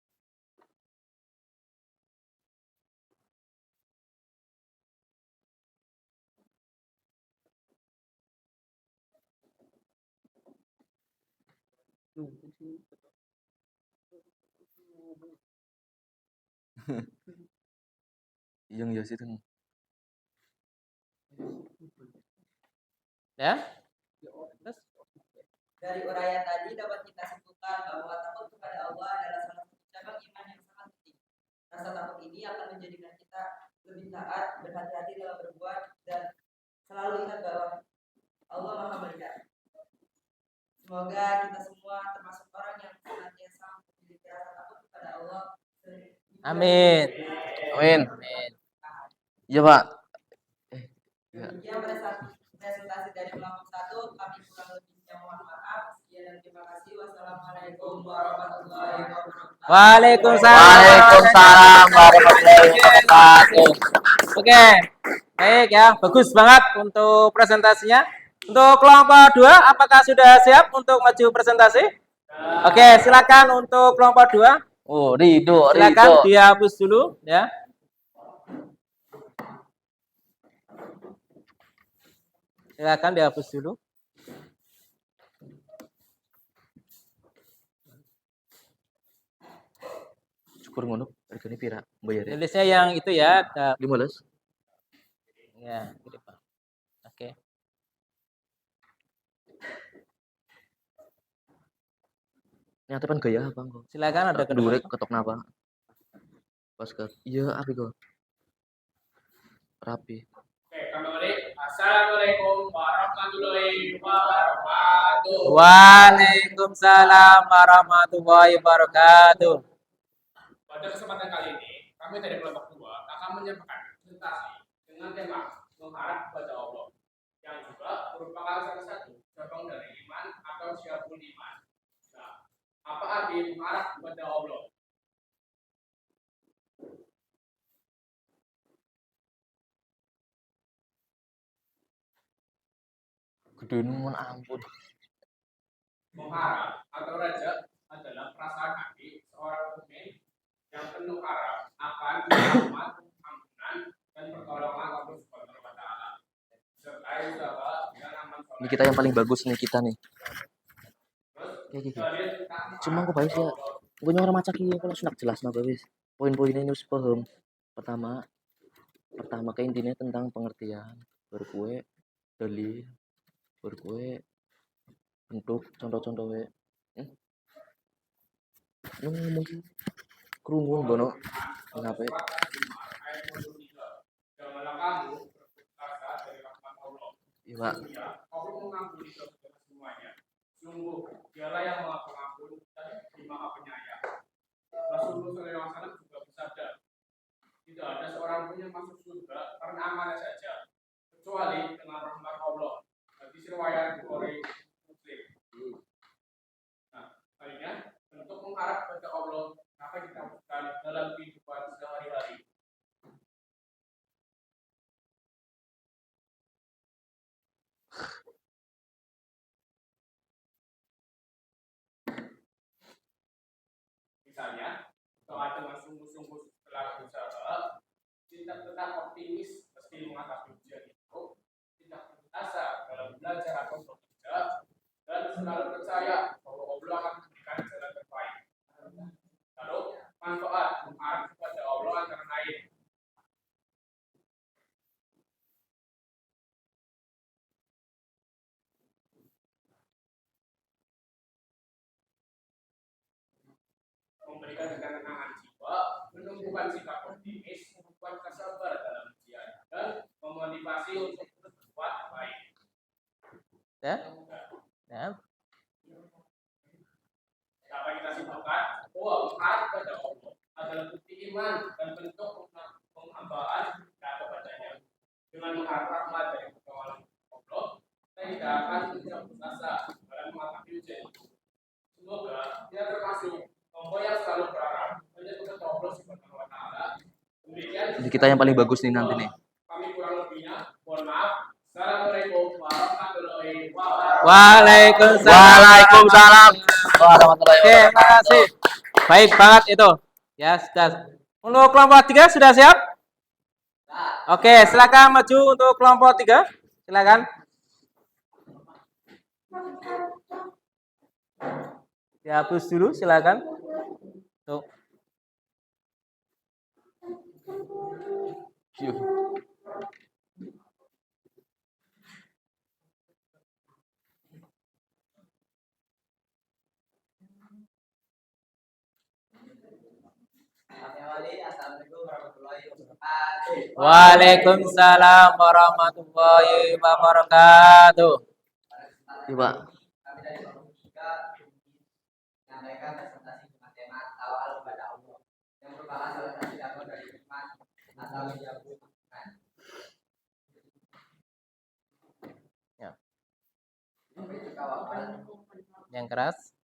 Yang ya sih teng. Ya. Dari uraian tadi dapat kita simpulkan bahwa takut kepada Allah adalah salah satu cabang iman yang sangat penting. Rasa takut ini akan menjadikan kita lebih taat, berhati-hati dalam berbuat, dan selalu ingat bahwa Allah Maha melihat. Semoga kita semua termasuk orang yang senantiasa memiliki rasa takut kepada Allah. Amin. Amin. Iya, Pak. Demikian presentasi dari kelompok 1. Kami kurang lebihnya mohon maaf. Sekian dan terima kasih. Wassalamualaikum warahmatullahi wabarakatuh. Waalaikumsalam warahmatullahi wabarakatuh. Oke. Baik ya, bagus banget untuk presentasinya. Untuk kelompok 2, apakah sudah siap untuk maju presentasi? Oke, silakan untuk kelompok 2. Oh, Ridho. Silakan dihapus dulu ya. Silakan dihapus dulu. Syukur ngono, regane pira bayare? Tulisnya yang itu ya. 15. Ya, gitu Pak. Oke. Nyata kan gaya apa kok? Silakan ada ke Durek depan. ketok napa? Pas ke iya api kok. Rapi. Oke, kembali. Assalamualaikum warahmatullahi wabarakatuh. Waalaikumsalam warahmatullahi wabarakatuh. Pada kesempatan kali ini, kami dari kelompok 2 akan menyampaikan presentasi dengan tema mengharap kepada Allah, yang juga merupakan salah satu cabang dari iman atau syabul iman. Nah, apa arti mengharap kepada Allah? Gede mun ampun. Mengharap atau raja adalah perasaan hati seorang mukmin yang penuh harap akan rahmat, ampunan, dan pertolongan Allah Subhanahu wa taala. Serta usaha dengan aman Ini kita yang paling bagus nih kita nih. Cuma aku baik ya. Gue nyuruh macak iki kalau sudah jelas napa wis. Poin-poinnya ini harus paham. Pertama ke intinya tentang pengertian. Berkue dalil, berkue bentuk contoh-contoh we. Ngomong kerungu bono. Kenapa? Janganlah kamu berputus asa dari rahmat Allah. Iya, Pak. Allah mengampuni dosa semuanya. Sungguh, dialah yang maha pengampun dan maha penyayang. Rasulullah SAW juga bersabda, tidak ada seorang pun yang masuk surga karena amalnya saja, kecuali dengan rahmat Allah. Hadis riwayat Bukhari Muslim. Nah, selanjutnya, untuk mengharap kepada Allah, apa kita lakukan dalam kehidupan sehari-hari? Misalnya, doa dengan sungguh-sungguh setelah berusaha, tidak tetap optimis meski menghadapi ujian itu, tidak putus asa dalam belajar atau bekerja, dan selalu percaya bahwa Allah akan memberikan jalan terbaik. Lalu, manfaat mengharap kepada Allah antara lain. Memberikan ketenangan jiwa, menumbuhkan sikap optimis, membuat kesabaran dalam ujian, dan memotivasi untuk terus berbuat baik. Ya. Ya. Dapat kita simpulkan bahwa mengharap kepada Allah adalah bukti iman dan bentuk penghambaan kita kepadanya. Dengan mengharap rahmat dari pertolongan Allah, kita tidak akan putus asa dalam menghadapi ujian itu. Semoga kita termasuk kelompok yang selalu berharap hanya kepada Allah Subhanahu wa taala. Demikian Jadi kita yang paling bagus nih nanti nih. kami kurang lebihnya, mohon maaf. Assalamualaikum warahmatullahi wabarakatuh. Waalaikumsalam. Warahmatullahi Oke, terima kasih. Baik banget itu. Ya, sudah. Untuk kelompok 3 sudah siap? Oke, silakan maju untuk kelompok 3. Silakan. Dihapus dulu, silakan. Tuh. Yuk. Assalamualaikum warahmatullahi wabarakatuh. Waalaikumsalam warahmatullahi wabarakatuh. Iya, Pak. Kami dari kelompok 3 menyampaikan presentasi dengan tema tawakal kepada Allah yang merupakan salah satu cabang dari iman atau syabul iman. Ya. Memberi tawakal Yang keras.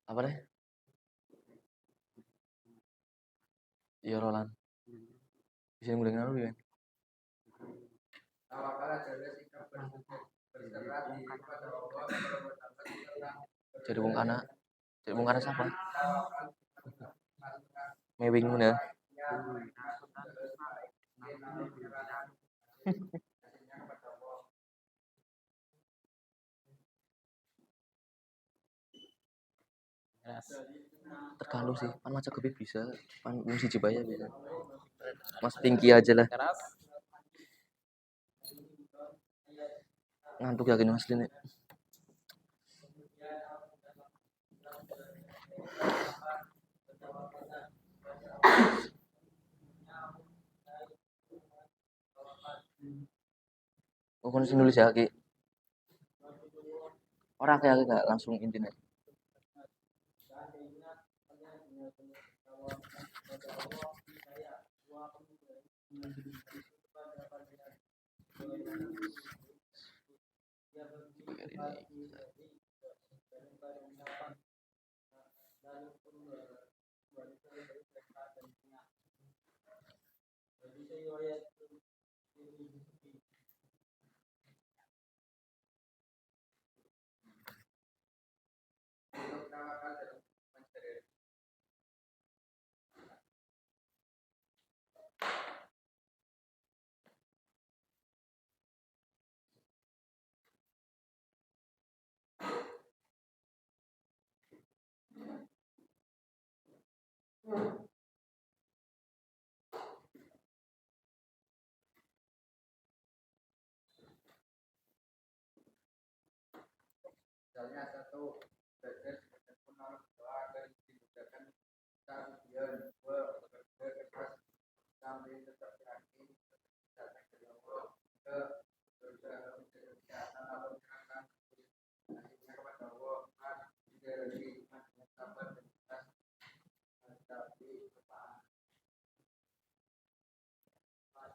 Apa deh? Iya, Roland. Bisa mulai kenal ya? tawakal adalah sikap berserah diri kepada Allah Jadi wong anak siapa? Mewing mana? Keras. Tergantung sih, pan maca kebi bisa, pan siji bae bisa. Mas Pinky aja lah. Keras. Ngantuk yakin Mas Lin. Oh, kon sing nulis ya, Ki. Ora kayak gak langsung intinya.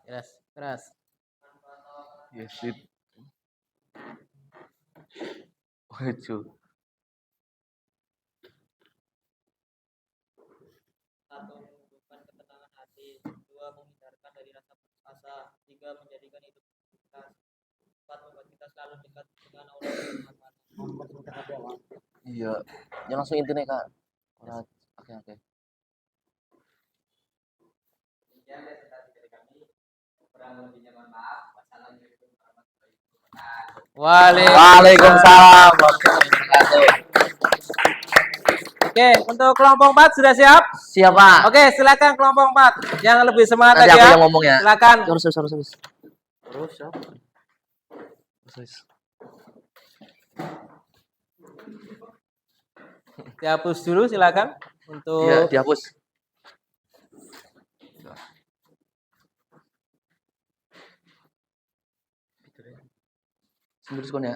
Keras. Keras. Yes, it. Lucu. Satu, menumbuhkan ketenangan hati. Dua, menghindarkan dari rasa putus asa. Tiga, menjadikan hidup kita. Empat, membuat kita selalu dekat dengan Allah Subhanahu wa Ta'ala. Iya. Ya langsung intinya, Kak. Ora oke. Demikian presentasi dari kami. Kurang lebihnya mohon maaf. Wassalamualaikum warahmatullahi wabarakatuh. Waalaikumsalam warahmatullahi wabarakatuh. Oke, untuk kelompok 4 sudah siap? Siapa? Oke, silakan kelompok 4 yang lebih semangat Nanti tadi aku ya. yang ngomong ya. Silakan. Terus. Terus. Dihapus dulu silakan untuk Iya, dihapus. Terus kon ya.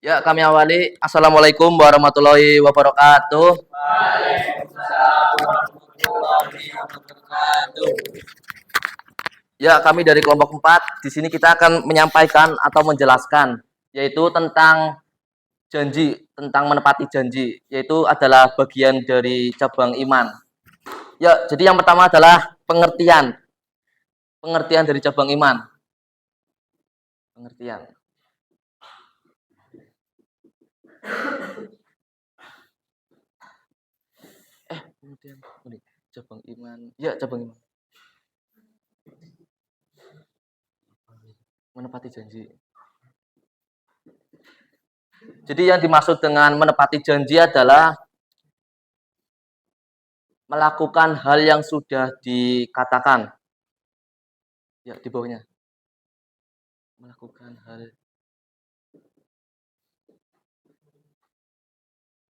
Ya, kami awali. Assalamualaikum warahmatullahi wabarakatuh. Ya, kami dari kelompok 4. Di sini kita akan menyampaikan atau menjelaskan yaitu tentang janji, tentang menepati janji, yaitu adalah bagian dari cabang iman. Ya, jadi yang pertama adalah pengertian. Pengertian dari cabang iman. Pengertian. Kemudian ini cabang iman. Ya, cabang iman. Menepati janji. Jadi yang dimaksud dengan menepati janji adalah melakukan hal yang sudah dikatakan. Ya, di bawahnya. Melakukan hal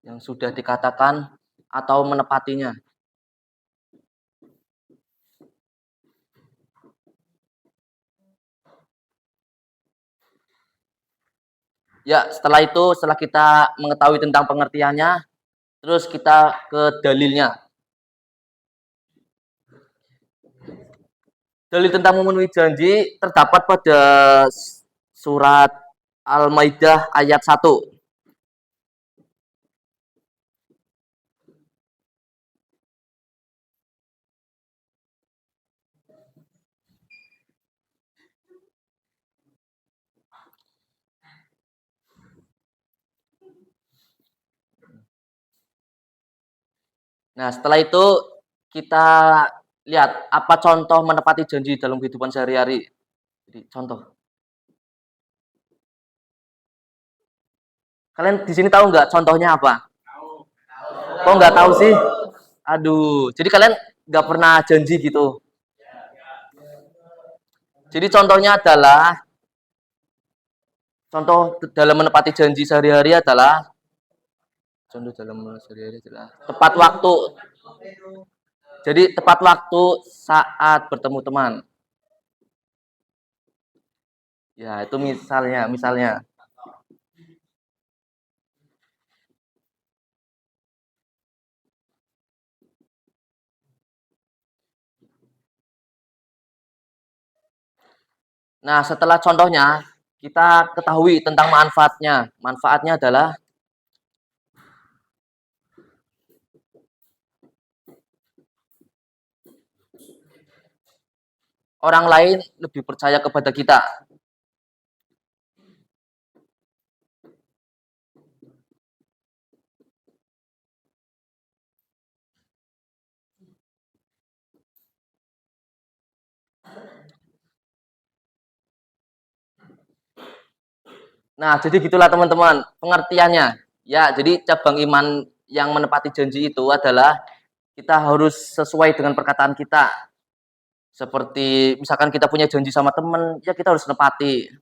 yang sudah dikatakan atau menepatinya. Ya, setelah kita mengetahui tentang pengertiannya, terus kita ke dalilnya. Dalil tentang memenuhi janji terdapat pada surat Al-Maidah ayat 1. Nah, setelah itu kita lihat apa contoh menepati janji dalam kehidupan sehari-hari. Jadi contoh. Kalian di sini tahu nggak contohnya apa? Kok nggak tahu sih? Aduh, jadi kalian nggak pernah janji gitu. Jadi contohnya adalah, contoh dalam menepati janji sehari-hari adalah, contoh dalam sehari-hari adalah tepat waktu. Jadi tepat waktu saat bertemu teman. Ya, itu misalnya. Nah, setelah contohnya, kita ketahui tentang manfaatnya. Manfaatnya adalah orang lain lebih percaya kepada kita. Nah, jadi gitulah teman-teman pengertiannya. Ya, jadi cabang iman yang menepati janji itu adalah kita harus sesuai dengan perkataan kita. Seperti misalkan kita punya janji sama teman, ya kita harus nepati.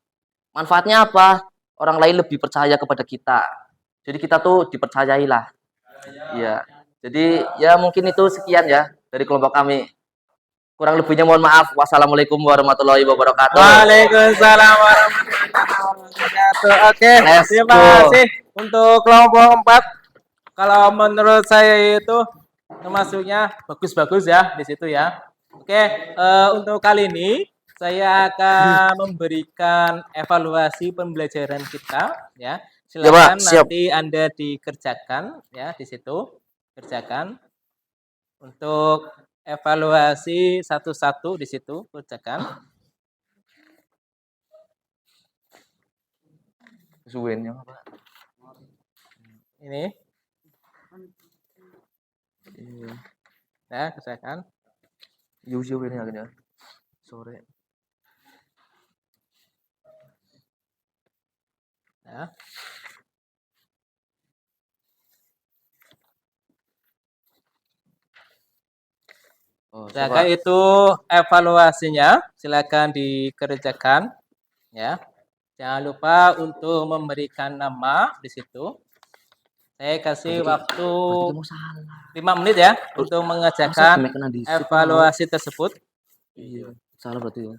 Manfaatnya apa? Orang lain lebih percaya kepada kita. Jadi kita tuh dipercayailah. Iya. Jadi ya mungkin itu sekian ya dari kelompok kami. Kurang lebihnya mohon maaf. Wassalamualaikum warahmatullahi wabarakatuh. Waalaikumsalam warahmatullahi wabarakatuh. Oke, Let's terima go. kasih untuk kelompok 4. Kalau menurut saya itu termasuknya bagus-bagus ya di situ ya. Oke, untuk kali ini saya akan memberikan evaluasi pembelajaran kita ya. Silakan Pak, siap. nanti Anda dikerjakan ya di situ. Kerjakan untuk evaluasi satu-satu di situ, kerjakan. Suwennya apa? Ini Iya. ya, kerjakan. Yusuf ini akhirnya sore. Ya. Oh, Silakan siapa? itu evaluasinya, silakan dikerjakan ya. Jangan lupa untuk memberikan nama di situ. Saya kasih waktu Berarti kamu salah. 5 menit ya untuk Masa mengerjakan game kena di sip, evaluasi tersebut. Iya, salah berarti ya.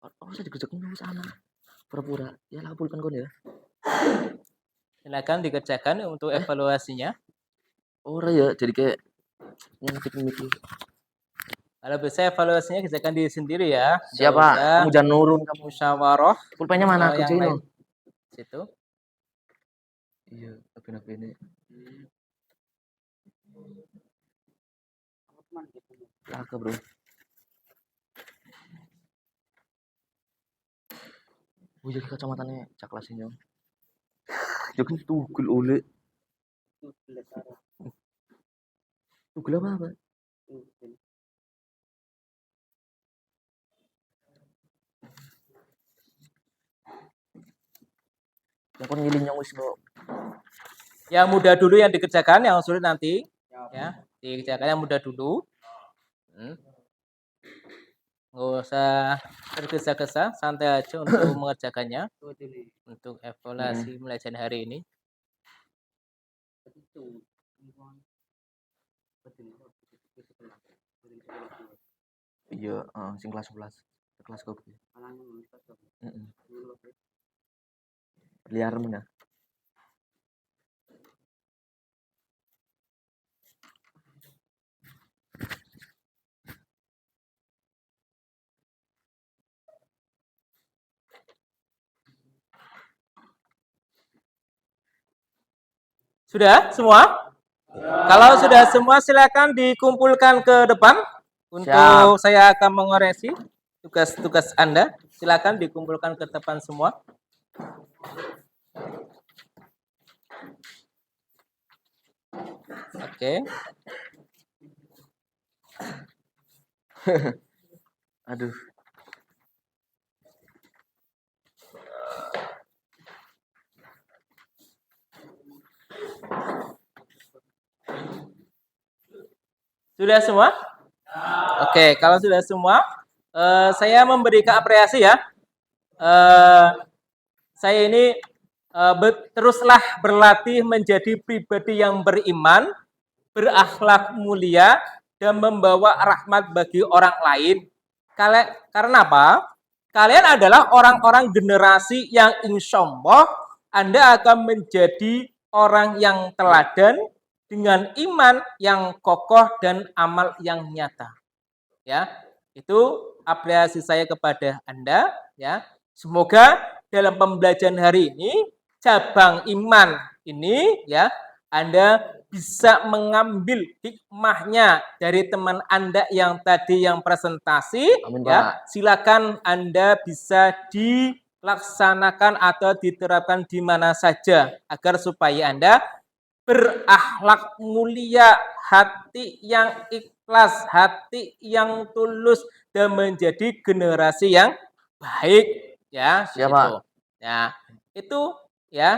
Oh, saya dikerjakan kamu sana. Pura-pura. Ya lapulkan kon ya. Silakan dikerjakan untuk evaluasinya. Ora ya, jadi kayak mikir. Kalau bisa evaluasinya kerjakan diri sendiri ya. Siapa? Kamu jangan nurun kamu. Musyawarah Pulpennya mana? yang Kerjain lain. dong. Situ. Iya, apa ini? Laka, bro. Oh iya, kacamatanya caklasnya. Ya kan tugel oleh. Tugel apa? Yang kon ngiling yang wis kok. Yang mudah dulu yang dikerjakan, yang sulit nanti. Ya, dikerjakan yang mudah dulu. Nggak usah tergesa-gesa, santai aja untuk mengerjakannya. Untuk evaluasi pelajaran hari ini. Iya, sing kelas 11. Kelas kopi. Heeh. Liar mana? Sudah semua? Kalau sudah semua silakan dikumpulkan ke depan untuk saya akan mengoreksi tugas-tugas Anda. Silakan dikumpulkan ke depan semua. Oke. Aduh. Sudah semua? Oke, kalau sudah semua, saya memberikan apresiasi ya. Eh, saya ini teruslah berlatih menjadi pribadi yang beriman, berakhlak mulia, dan membawa rahmat bagi orang lain. Karena apa? Kalian adalah orang-orang generasi yang insya Allah Anda akan menjadi orang yang teladan dengan iman yang kokoh dan amal yang nyata. Ya, itu apresiasi saya kepada Anda. Ya, semoga dalam pembelajaran hari ini cabang iman ini ya Anda bisa mengambil hikmahnya dari teman Anda yang tadi yang presentasi. Amin, Ya, Pak. silakan Anda bisa dilaksanakan atau diterapkan di mana saja agar supaya Anda berakhlak mulia, hati yang ikhlas, hati yang tulus, dan menjadi generasi yang baik ya. Ya, Itu Pak. ya, itu ya.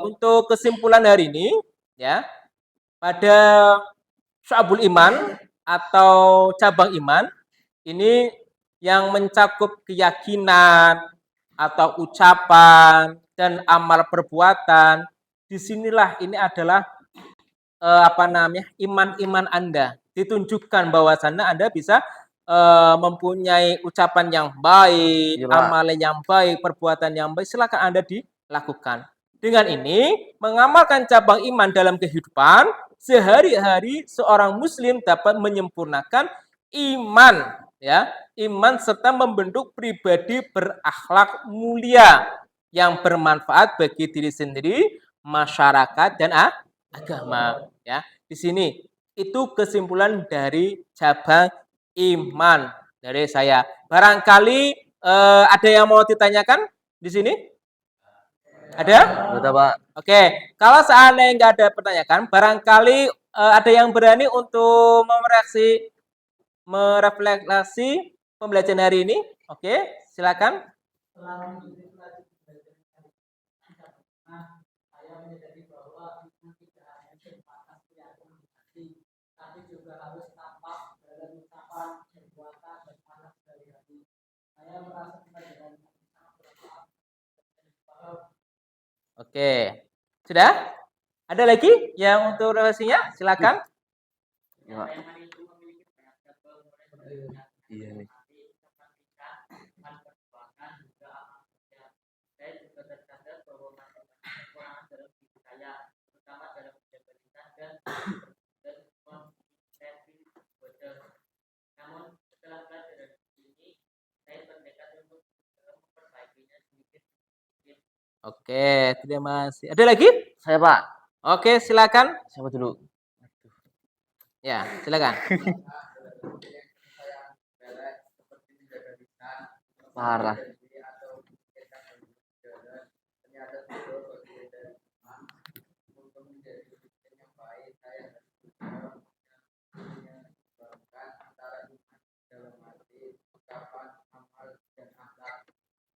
Untuk kesimpulan hari ini ya, pada Syu'abul Iman atau cabang iman ini yang mencakup keyakinan atau ucapan dan amal perbuatan. Disinilah ini adalah iman-iman Anda. Ditunjukkan bahwasannya Anda bisa mempunyai ucapan yang baik, Iya, Pak. amalan yang baik, perbuatan yang baik. Silakan Anda dilakukan. Dengan ini mengamalkan cabang iman dalam kehidupan sehari-hari, seorang muslim dapat menyempurnakan iman ya, iman serta membentuk pribadi berakhlak mulia yang bermanfaat bagi diri sendiri, masyarakat, dan agama ya. Di sini itu kesimpulan dari cabang iman dari saya. Barangkali ada yang mau ditanyakan di sini? Ada? Udah, Pak. Oke, kalau seandainya nggak ada pertanyaan, barangkali ada yang berani untuk merefleksi pembelajaran hari ini. Oke, silakan. Oke, sudah? Ada lagi yang untuk refleksinya? Silakan. Ya, Pak. Iya nih. Oke, terima kasih. Ada lagi? Saya, Pak. Oke, silakan. Siapa dulu? Ya, silakan. Parah.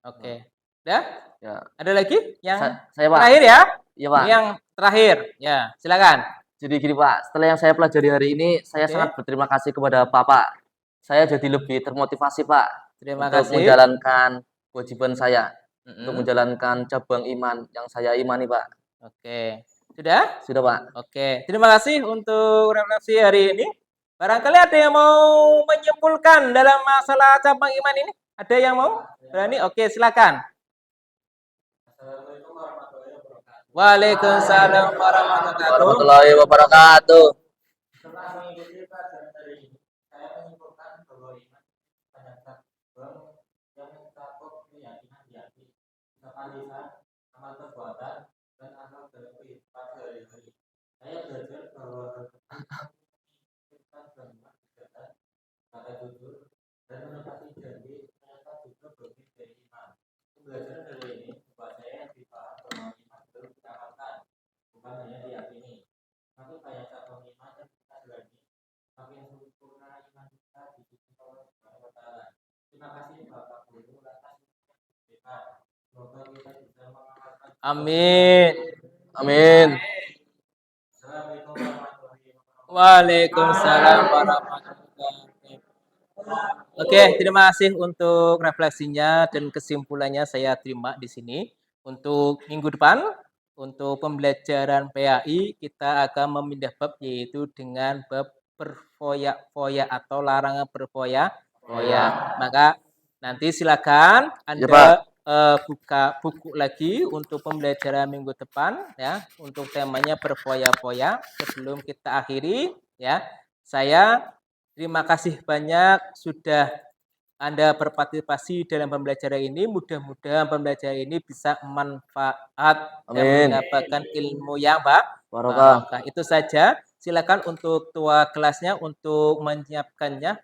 Oke. Udah? Ya. Ada lagi yang Saya, Pak. terakhir ya? Iya, Pak. Yang terakhir. Ya, silakan. Jadi gini, Pak, setelah yang saya pelajari hari ini, saya Oke. sangat berterima kasih kepada Bapak. Saya jadi lebih termotivasi, Pak, Terima untuk kasih. menjalankan kewajiban saya, untuk Mm-mm. menjalankan cabang iman yang saya imani, Pak. Oke. Sudah? Sudah, Pak. Oke. Terima kasih untuk refleksi hari ini. Barangkali ada yang mau menyimpulkan dalam masalah cabang iman ini? Ada yang mau? Berani? Oke, silakan. Waalaikumsalam Warahmatullahi wabarakatuh. Setelah mengikuti pelajaran hari ini, saya menyimpulkan bahwa iman pada cabang yang mencakup keyakinan di hati, ucapan lisan, amal perbuatan, dan amal dalam kehidupan sehari-hari. Saya belajar bahwa kita beriman kepada kata jujur dan menepati janji ternyata juga bagian dari iman. Pembelajaran dari ini membuat saya lebih paham bahwa iman perlu kita amalkan, bukan hanya diyakini. Tapi kayak cabang iman yang kita jalani, makin sempurna iman kita di sisi Allah Subhanahu wa Ta'ala. Terima kasih Bapak Guru atas kita. Semoga kita bisa mengamalkan. Amin. Amin. Assalamualaikum warahmatullahi wabarakatuh. Waalaikumsalam warahmatullahi wabarakatuh. Oke, terima kasih untuk refleksinya dan kesimpulannya saya terima di sini. Untuk minggu depan, untuk pembelajaran PAI, kita akan memindah bab yaitu dengan bab berfoya-foya atau larangan berfoya-foya. Maka nanti silakan Ya, Pak. Anda buka buku lagi untuk pembelajaran minggu depan ya, untuk temanya berfoya-foya. Sebelum kita akhiri ya, saya terima kasih banyak sudah Anda berpartisipasi dalam pembelajaran ini. Mudah-mudahan pembelajaran ini bisa manfaat dan Amin. mendapatkan ilmu yang Barokah. barokah. Itu saja. Silakan untuk tua kelasnya untuk menyiapkannya.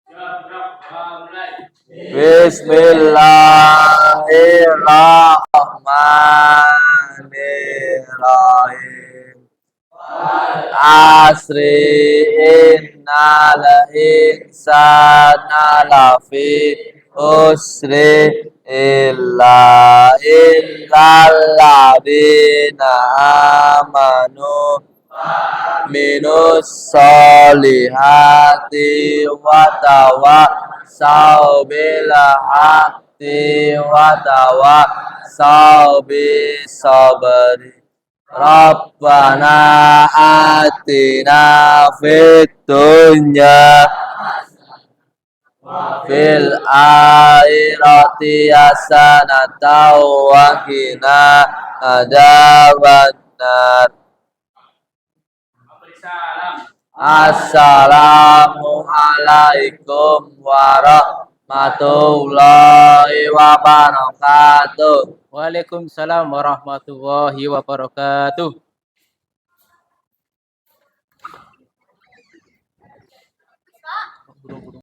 Mulai. Bismillahirrahmanirrahim. Asri innal insana lafi usri illal ladzina amanu minus solihati wa tawassaw bil haqqi wa tawassaw bis sabri. Rabbana atina fid dunya fil akhirati hasanatan wa qina adzabannar. Assalamualaikum warahmatullahi wabarakatuh. Waalaikumsalam warahmatullahi wabarakatuh.